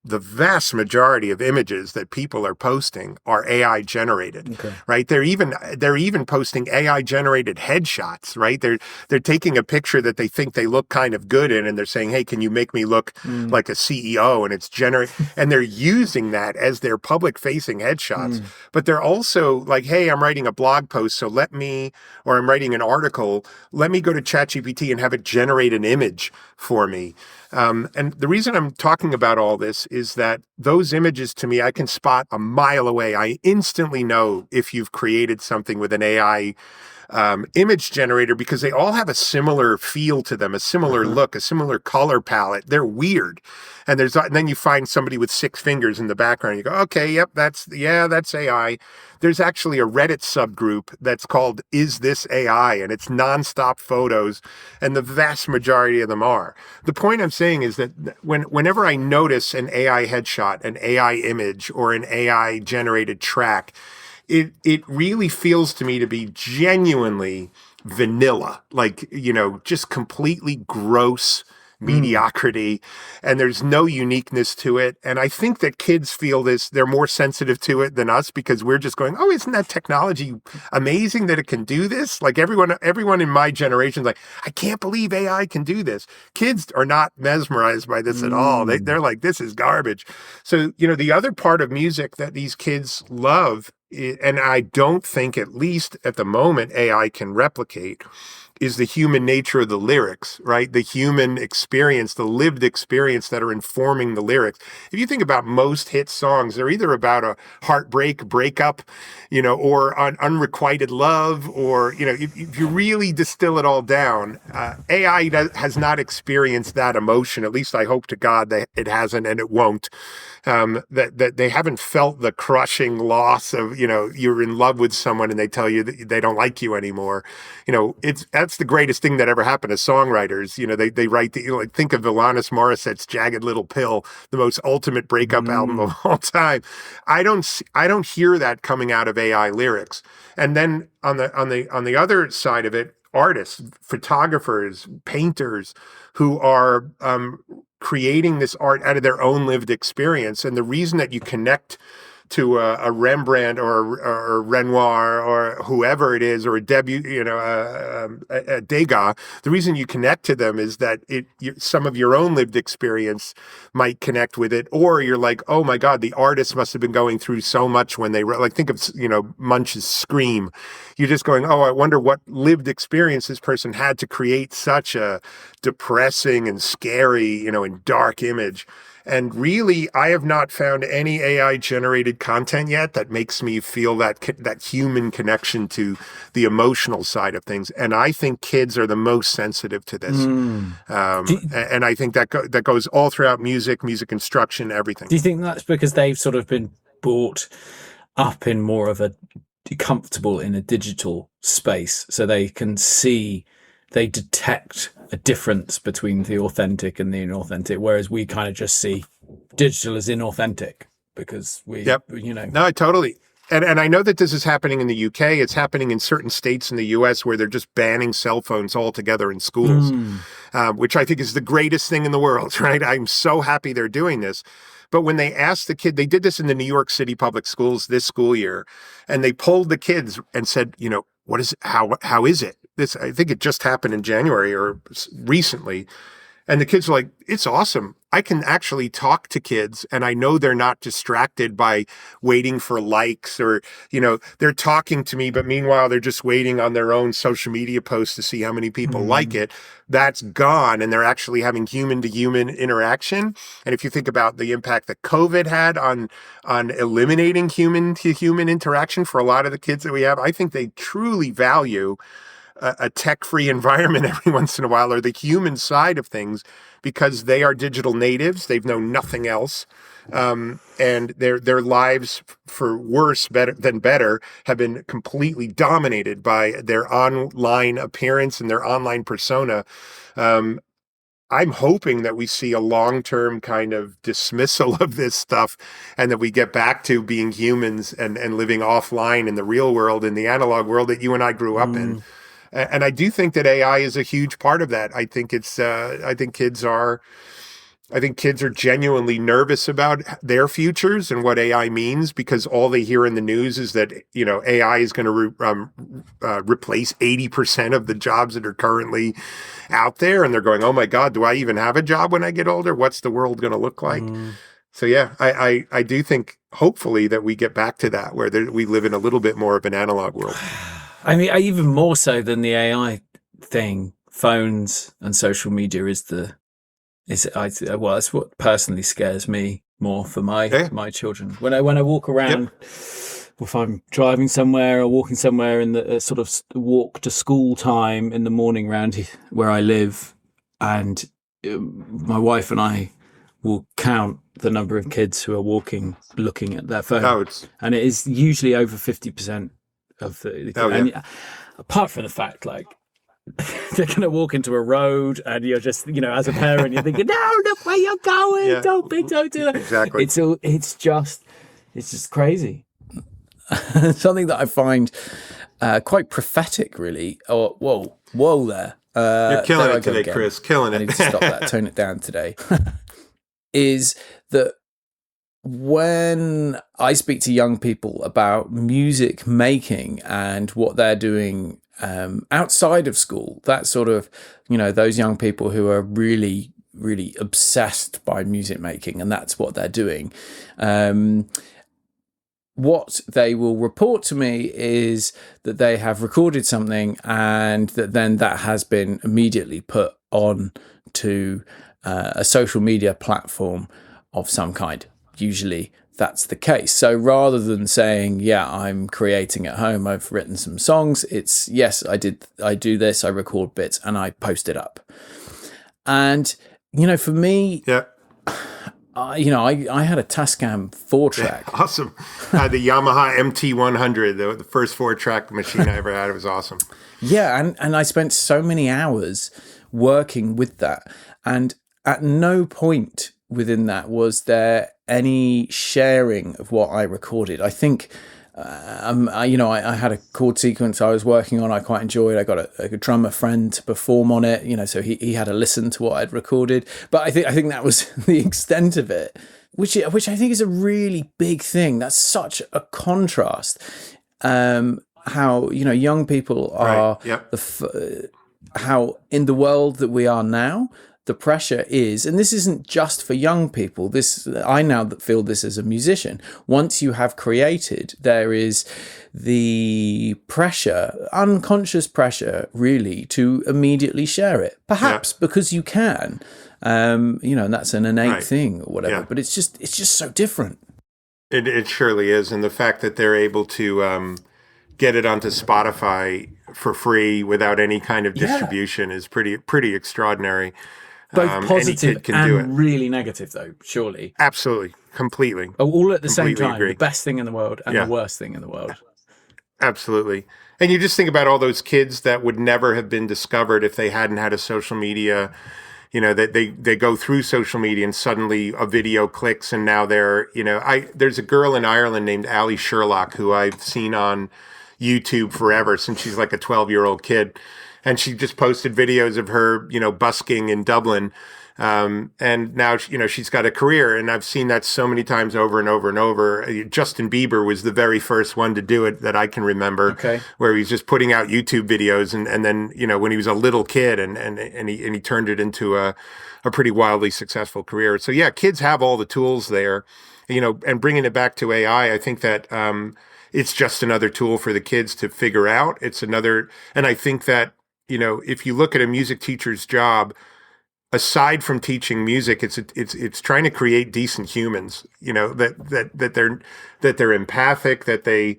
the vast majority of images that people are posting are AI generated, right? They're even posting AI generated headshots, right? They're taking a picture that they think they look kind of good in, and they're saying, "Hey, can you make me look like a CEO?" And it's and they're using that as their public facing headshots. But they're also like, "Hey, I'm writing a blog post, so or I'm writing an article, let me go to ChatGPT and have it generate an image for me." And the reason I'm talking about all this is that those images, to me, I can spot a mile away. I instantly know if you've created something with an AI image generator, because they all have a similar feel to them, a similar look, a similar color palette. They're weird. And then you find somebody with 6 fingers in the background. You go, okay, yep, that's AI. There's actually a Reddit subgroup that's called "Is This AI?" and it's nonstop photos, and the vast majority of them are. The point I'm saying is that whenever I notice an AI headshot, an AI image, or an AI generated track, it really feels to me to be genuinely vanilla, like, just completely gross mediocrity, and there's no uniqueness to it. And I think that kids feel this, they're more sensitive to it than us, because we're just going, oh, isn't that technology amazing that it can do this? Like everyone in my generation is like, I can't believe AI can do this. Kids are not mesmerized by this at all. They're like, this is garbage. So, the other part of music that these kids love, and I don't think, at least at the moment, AI can replicate, is the human nature of the lyrics, right? The human experience, the lived experience that are informing the lyrics. If you think about most hit songs, they're either about a heartbreak, breakup, or unrequited love, or, if you really distill it all down, AI has not experienced that emotion. At least I hope to God that it hasn't and it won't. That they haven't felt the crushing loss of, you're in love with someone and they tell you that they don't like you anymore. That's the greatest thing that ever happened to songwriters. They write think of Alanis Morissette's Jagged Little Pill, the most ultimate breakup album of all time. I don't hear that coming out of AI lyrics. And then on the other side of it, artists, photographers, painters who are creating this art out of their own lived experience. And the reason that you connect to a Rembrandt or a Renoir or whoever it is, or a Degas, the reason you connect to them is that some of your own lived experience might connect with it, or you're like, oh my God, the artist must have been going through so much when they wrote. Like, think of Munch's Scream. You're just going, oh, I wonder what lived experience this person had to create such a depressing and scary, and dark image. And really, I have not found any AI-generated content yet that makes me feel that human connection to the emotional side of things. And I think kids are the most sensitive to this. And I think that goes all throughout music instruction, everything. Do you think that's because they've sort of been brought up in more of a comfortable in a digital space, so they detect a difference between the authentic and the inauthentic, whereas we kind of just see digital as inauthentic because No, totally. And I know that this is happening in the UK. It's happening in certain states in the US where they're just banning cell phones altogether in schools, which I think is the greatest thing in the world, right? I'm so happy they're doing this. But when they asked the kid, they did this in the New York City public schools this school year, and they polled the kids and said, how is it? This, I think it just happened in January or recently. And the kids were like, it's awesome. I can actually talk to kids and I know they're not distracted by waiting for likes or, they're talking to me, but meanwhile, they're just waiting on their own social media posts to see how many people like it. That's gone. And they're actually having human to human interaction. And if you think about the impact that COVID had on eliminating human to human interaction for a lot of the kids that we have, I think they truly value a tech-free environment every once in a while, or the human side of things, because they are digital natives. They've known nothing else. And their lives, for worse than better, have been completely dominated by their online appearance and their online persona. I'm hoping that we see a long-term kind of dismissal of this stuff and that we get back to being humans and living offline in the real world, in the analog world that you and I grew up in. And I do think that AI is a huge part of that. I think kids are genuinely nervous about their futures and what AI means, because all they hear in the news is that, AI is going to replace 80% of the jobs that are currently out there. And they're going, oh my God, do I even have a job when I get older? What's the world going to look like? So yeah, I do think hopefully that we get back to that, where we live in a little bit more of an analog world. I mean, even more so than the AI thing, phones and social media that's what personally scares me more for my children. When I walk around, if I'm driving somewhere or walking somewhere in the sort of walk to school time in the morning around where I live, and my wife and I will count the number of kids who are walking, looking at their phone, and it is usually over 50%. Apart from the fact, like, they're going to walk into a road and you're just, as a parent, you're thinking, no, look where you're going. Don't do that. Exactly. It's just crazy. Something that I find quite prophetic, really. Oh, whoa there. You're killing it today, Chris. Killing it. I need to stop that, tone it down today. Is that when I speak to young people about music making and what they're doing outside of school, that sort of, those young people who are really, really obsessed by music making and that's what they're doing. what they will report to me is that they have recorded something, and that has been immediately put on to a social media platform of some kind. Usually that's the case. So rather than saying, yeah, I'm creating at home, I've written some songs, it's, yes, I do this, I record bits and I post it up. And, for me, Yeah. I had a Tascam 4-track. Yeah, awesome. The Yamaha MT100, the first 4-track machine I ever had. It was awesome. Yeah, and I spent so many hours working with that. And at no point within that was there any sharing of what I recorded. I think, I had a chord sequence I was working on, I quite enjoyed. I got a drummer friend to perform on it, so he had a listen to what I'd recorded. But I think that was the extent of it, which I think is a really big thing. That's such a contrast. How young people are, right. Yep. How in the world that we are now, the pressure is, and this isn't just for young people, I now feel this as a musician, once you have created, there is the pressure, unconscious pressure really, to immediately share it, perhaps because you can, and that's an innate thing or whatever, but it's just so different. It surely is. And the fact that they're able to get it onto Spotify for free without any kind of distribution is pretty extraordinary. Both positive can do it. Really negative, though, surely. Absolutely. Completely. All at the same time. Agree. The best thing in the world and the worst thing in the world. Absolutely. And you just think about all those kids that would never have been discovered if they hadn't had a social media, that they go through social media and suddenly a video clicks and now they're, there's a girl in Ireland named Ali Sherlock who I've seen on YouTube forever since she's like a 12-year-old kid. And she just posted videos of her, busking in Dublin. And now, she's got a career. And I've seen that so many times over and over and over. Justin Bieber was the very first one to do it that I can remember, where he's just putting out YouTube videos. And then, when he was a little kid and he turned it into a pretty wildly successful career. So, yeah, kids have all the tools there, and bringing it back to AI, I think that it's just another tool for the kids to figure out. And I think that, if you look at a music teacher's job, aside from teaching music, it's trying to create decent humans. That they're empathic, that they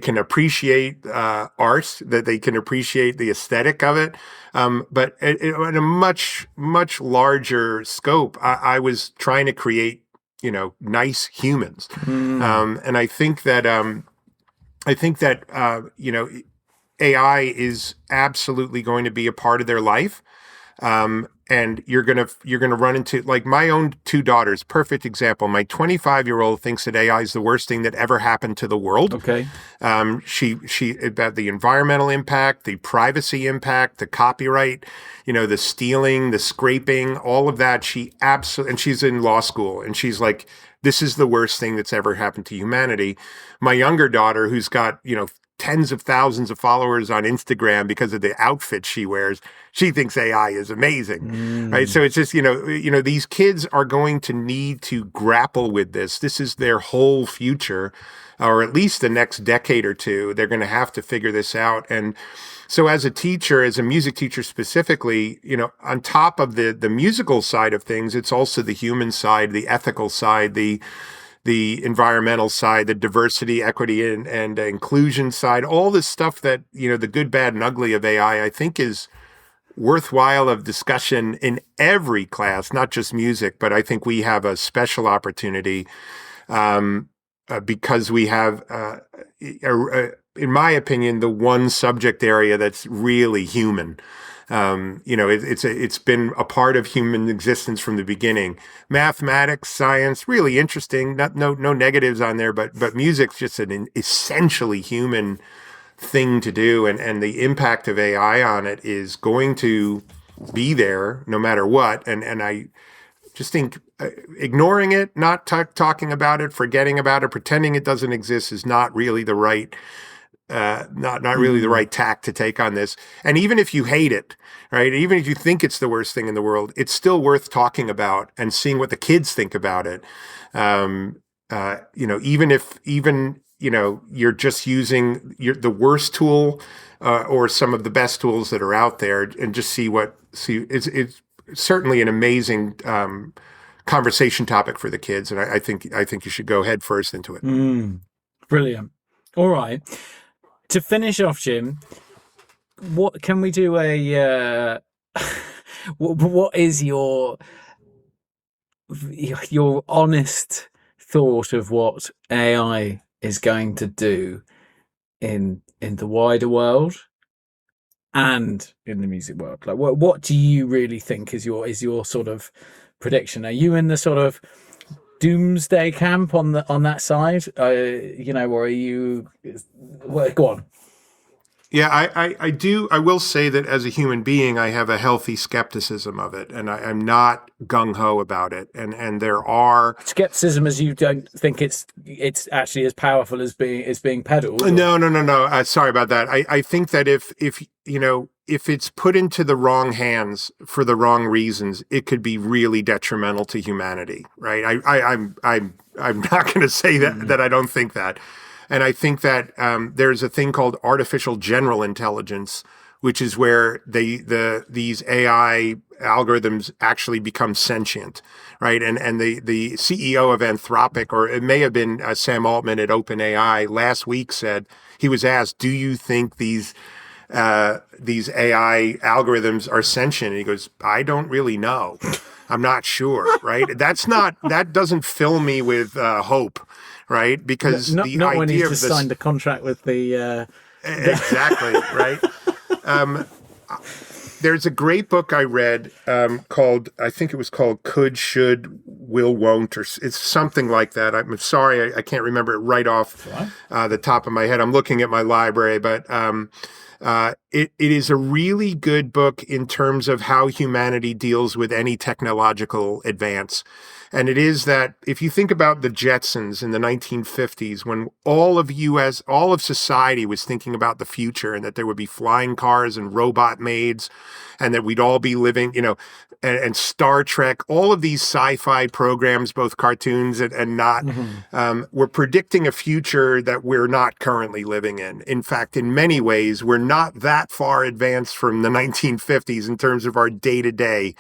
can appreciate art, that they can appreciate the aesthetic of it. But in a much larger scope, I was trying to create nice humans, and I think that AI is absolutely going to be a part of their life. And you're gonna run into, like, my own 2 daughters, perfect example. My 25-year-old thinks that AI is the worst thing that ever happened to the world. Okay. She about the environmental impact, the privacy impact, the copyright, the stealing, the scraping, all of that. And she's in law school, and she's like, this is the worst thing that's ever happened to humanity. My younger daughter, who's got, tens of thousands of followers on Instagram because of the outfit she wears, she thinks AI is amazing, right? So it's just, these kids are going to need to grapple with this. This is their whole future, or at least the next decade or two. They're going to have to figure this out. And so as a teacher, as a music teacher specifically, on top of the musical side of things, it's also the human side, the ethical side, the environmental side, the diversity, equity, and inclusion side, all this stuff that, the good, bad, and ugly of AI, I think is worthwhile of discussion in every class, not just music, but I think we have a special opportunity because we have, in my opinion, the one subject area that's really human. It's been a part of human existence from the beginning. Mathematics, science, really interesting. No negatives on there, but music's just an essentially human thing to do, and the impact of AI on it is going to be there no matter what. And I just think ignoring it, not talking about it, forgetting about it, pretending it doesn't exist is not really the right. Not really the right tack to take on this. And even if you hate it, right? Even if you think it's the worst thing in the world, it's still worth talking about and seeing what the kids think about it. Even you're just using the worst tool or some of the best tools that are out there, and just see it's certainly an amazing conversation topic for the kids, and I think you should go head first into it. Brilliant. All right. To finish off, Jim, what can we do? What is your honest thought of what AI is going to do in the wider world and in the music world? Like, what do you really think is your sort of prediction? Are you in the sort of doomsday camp on that side? Or are you? Well, go on. Yeah, I do. I will say that as a human being, I have a healthy skepticism of it, and I'm not gung-ho about it. And there are skepticism, as you don't think it's actually as powerful as being peddled. Or? No. Sorry about that. I think that if it's put into the wrong hands for the wrong reasons, it could be really detrimental to humanity. Right? I'm not going to say that I don't think that. And I think that there's a thing called artificial general intelligence, which is where these AI algorithms actually become sentient, right? And the CEO of Anthropic, or it may have been Sam Altman at OpenAI, last week said, he was asked, "Do you think these AI algorithms are sentient?" And he goes, "I don't really know. I'm not sure." Right? That doesn't fill me with hope. Right, because not idea when he's of just this, signed a contract with the exactly right. There's a great book I read called, I think it was called "Could, Should, Will, Won't," or it's something like that. I'm sorry, I can't remember it right off the top of my head. I'm looking at my library, but it is a really good book in terms of how humanity deals with any technological advance. And it is that if you think about the Jetsons in the 1950s, when all of society was thinking about the future and that there would be flying cars and robot maids and that we'd all be living, and Star Trek, all of these sci-fi programs, both cartoons and not, were predicting a future that we're not currently living in. In fact, in many ways, we're not that far advanced from the 1950s in terms of our day-to-day.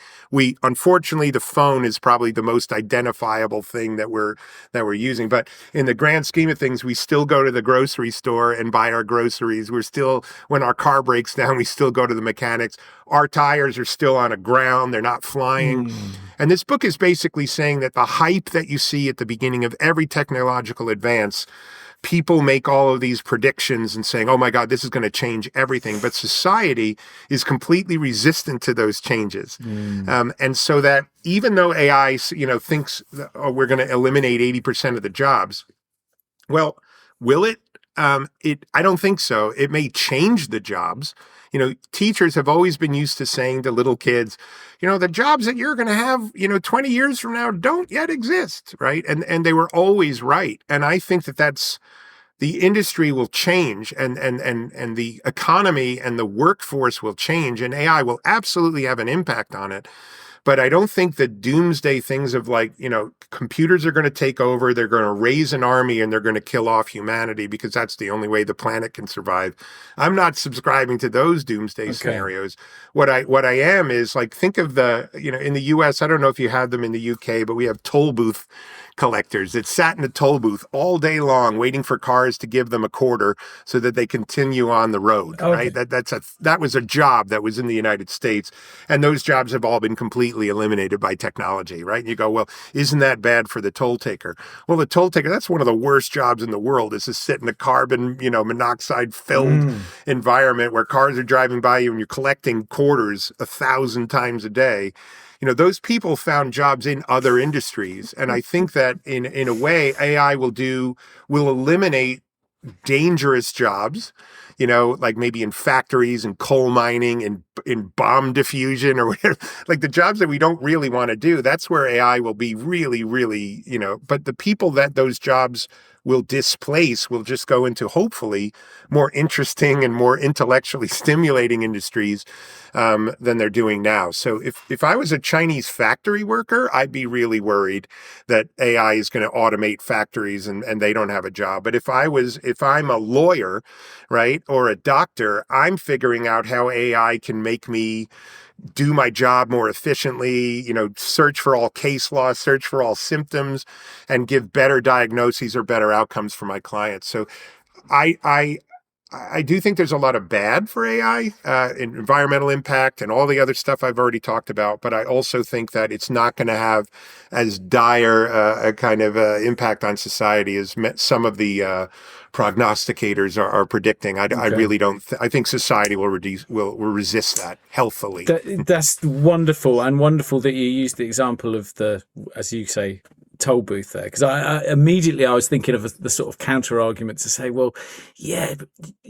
Unfortunately, the phone is probably the most identifiable thing that we're using. But in the grand scheme of things, we still go to the grocery store and buy our groceries. When our car breaks down, we still go to the mechanics. Our tires are still on the ground. They're not flying. And this book is basically saying that the hype that you see at the beginning of every technological advance, people make all of these predictions and saying, "Oh my God, this is going to change everything." But society is completely resistant to those changes. And so that even though AI, thinks we're going to eliminate 80% of the jobs, well, will it? I don't think so. It may change the jobs. Teachers have always been used to saying to little kids, the jobs that you're going to have, 20 years from now don't yet exist, right? And they were always right. And I think that's the industry will change, and the economy and the workforce will change, and AI will absolutely have an impact on it. But I don't think the doomsday things of computers are going to take over, they're going to raise an army, and they're going to kill off humanity because that's the only way the planet can survive. I'm not subscribing to those doomsday scenarios. What I am is think of in the US, I don't know if you have them in the UK, but we have toll booth collectors that sat in a toll booth all day long waiting for cars to give them a quarter so that they continue on the road, right? That was a job that was in the United States, and those jobs have all been completely eliminated by technology, right? And you go, well, isn't that bad for the toll taker? Well, the toll taker, that's one of the worst jobs in the world, is to sit in a carbon, monoxide filled environment where cars are driving by you and you're collecting quarters 1,000 times a day. Those people found jobs in other industries. And I think that in a way, AI will eliminate dangerous jobs. like maybe in factories and coal mining and in bomb diffusion or whatever, like the jobs that we don't really want to do. That's where AI will be really, really, but the people that those jobs will displace will just go into hopefully more interesting and more intellectually stimulating industries than they're doing now. So if I was a Chinese factory worker, I'd be really worried that AI is going to automate factories and they don't have a job. But if I'm a lawyer, right, or a doctor, I'm figuring out how AI can make me do my job more efficiently, search for all case law, search for all symptoms, and give better diagnoses or better outcomes for my clients. So I do think there's a lot of bad for AI, environmental impact and all the other stuff I've already talked about. But I also think that it's not going to have as dire a kind of impact on society as some of the prognosticators are predicting. I really don't. I think society will resist that healthily. That's wonderful, and wonderful that you used the example of the, as you say, toll booth there, because I immediately was thinking of the sort of counter argument to say, well, yeah,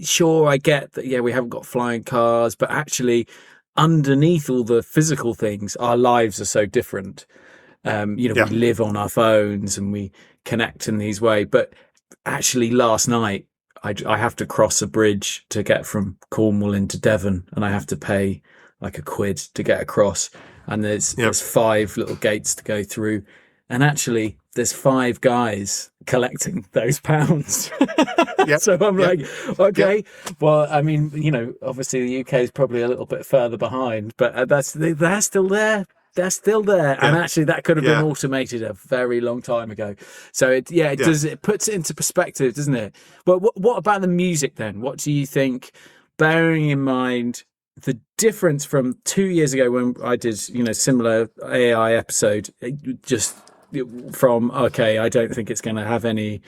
sure, I get that, yeah, we haven't got flying cars, but actually underneath all the physical things, our lives are so different. We live on our phones and we connect in these ways. But actually last night I have to cross a bridge to get from Cornwall into Devon, and I have to pay like £1 to get across, and there's 5 little gates to go through. And actually, there's 5 guys collecting those pounds. So I'm like, okay, well, I mean, obviously the UK is probably a little bit further behind, but they're still there. They're still there. Yeah. And actually, that could have been automated a very long time ago. So it puts it into perspective, doesn't it? But what about the music then? What do you think, bearing in mind the difference from 2 years ago when I did, similar AI episode, just from, okay, I don't think it's going to have any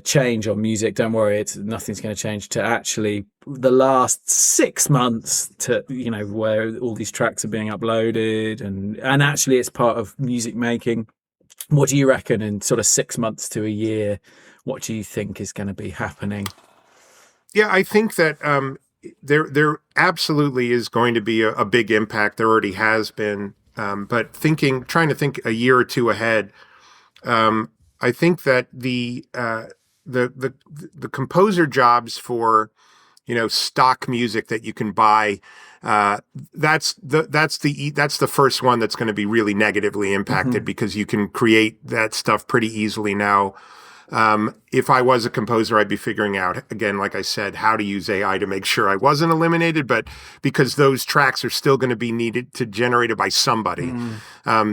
change on music, don't worry, nothing's going to change, to actually the last 6 months to, where all these tracks are being uploaded and actually it's part of music making. What do you reckon in sort of 6 months to a year? What do you think is going to be happening? Yeah, I think that there absolutely is going to be a big impact. There already has been. But trying to think a year or two ahead, I think that the composer jobs for, stock music that you can buy, that's the first one that's going to be really negatively impacted, because you can create that stuff pretty easily now. If I was a composer, I'd be figuring out, again, like I said, how to use AI to make sure I wasn't eliminated, but because those tracks are still going to be needed to generated by somebody.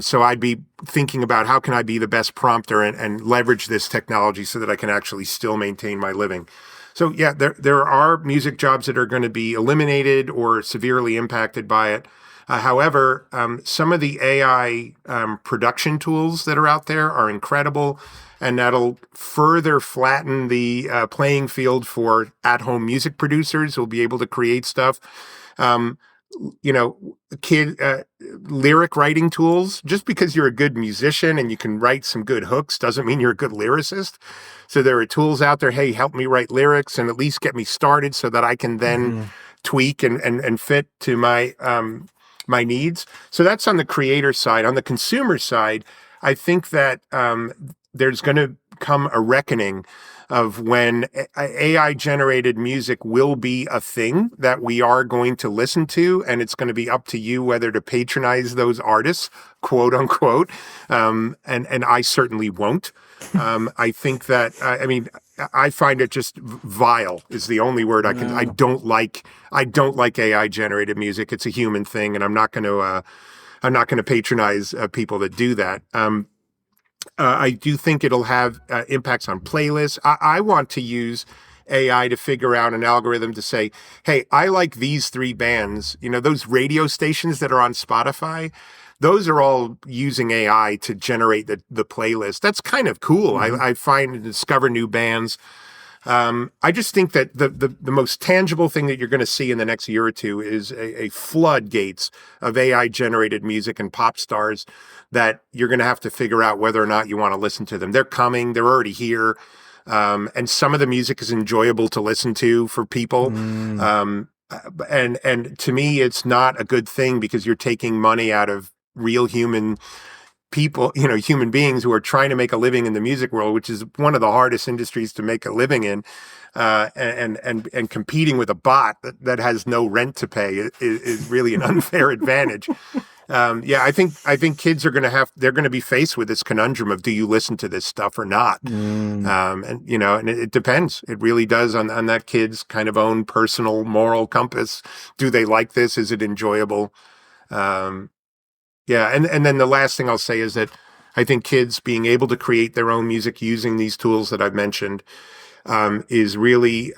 So I'd be thinking about how can I be the best prompter and leverage this technology so that I can actually still maintain my living. So yeah, there are music jobs that are going to be eliminated or severely impacted by it. However, some of the AI production tools that are out there are incredible, and that'll further flatten the playing field for at-home music producers who'll be able to create stuff. Lyric writing tools. Just because you're a good musician and you can write some good hooks doesn't mean you're a good lyricist. So there are tools out there, hey, help me write lyrics and at least get me started so that I can then tweak and fit to my my needs. So that's on the creator side. On the consumer side, I think that there's going to come a reckoning of when AI-generated music will be a thing that we are going to listen to, and it's going to be up to you whether to patronize those artists, quote unquote. And I certainly won't. I think that I find it just vile is the only word I can. I don't like AI-generated music. It's a human thing, and I'm not going to patronize people that do that. I do think it'll have impacts on playlists. I want to use AI to figure out an algorithm to say, hey, I like these 3 bands. Those radio stations that are on Spotify, those are all using AI to generate the playlist. That's kind of cool. I find and discover new bands. I just think that the most tangible thing that you're going to see in the next year or two is a floodgates of AI-generated music and pop stars that you're going to have to figure out whether or not you want to listen to them. They're coming. They're already here. And some of the music is enjoyable to listen to for people. And to me, it's not a good thing because you're taking money out of real human people, human beings who are trying to make a living in the music world, which is one of the hardest industries to make a living in, and competing with a bot that has no rent to pay is really an unfair advantage. I think kids are they're going to be faced with this conundrum of, do you listen to this stuff or not? And it depends. It really does on that kid's kind of own personal moral compass. Do they like this? Is it enjoyable? And then the last thing I'll say is that I think kids being able to create their own music using these tools that I've mentioned is really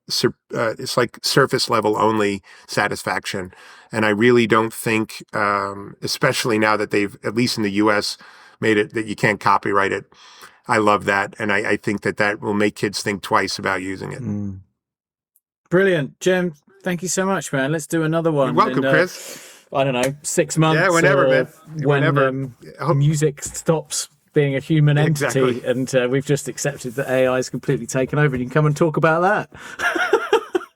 it's like surface level only satisfaction. And I really don't think, especially now that they've, at least in the US, made it that you can't copyright it. I love that. And I think that will make kids think twice about using it. Brilliant. Jim, thank you so much, man. Let's do another one. You're welcome, Chris. I don't know, 6 months. Yeah, whenever, man. When music stops being a human entity, Exactly. and we've just accepted that AI is completely taken over, and you can come and talk about that.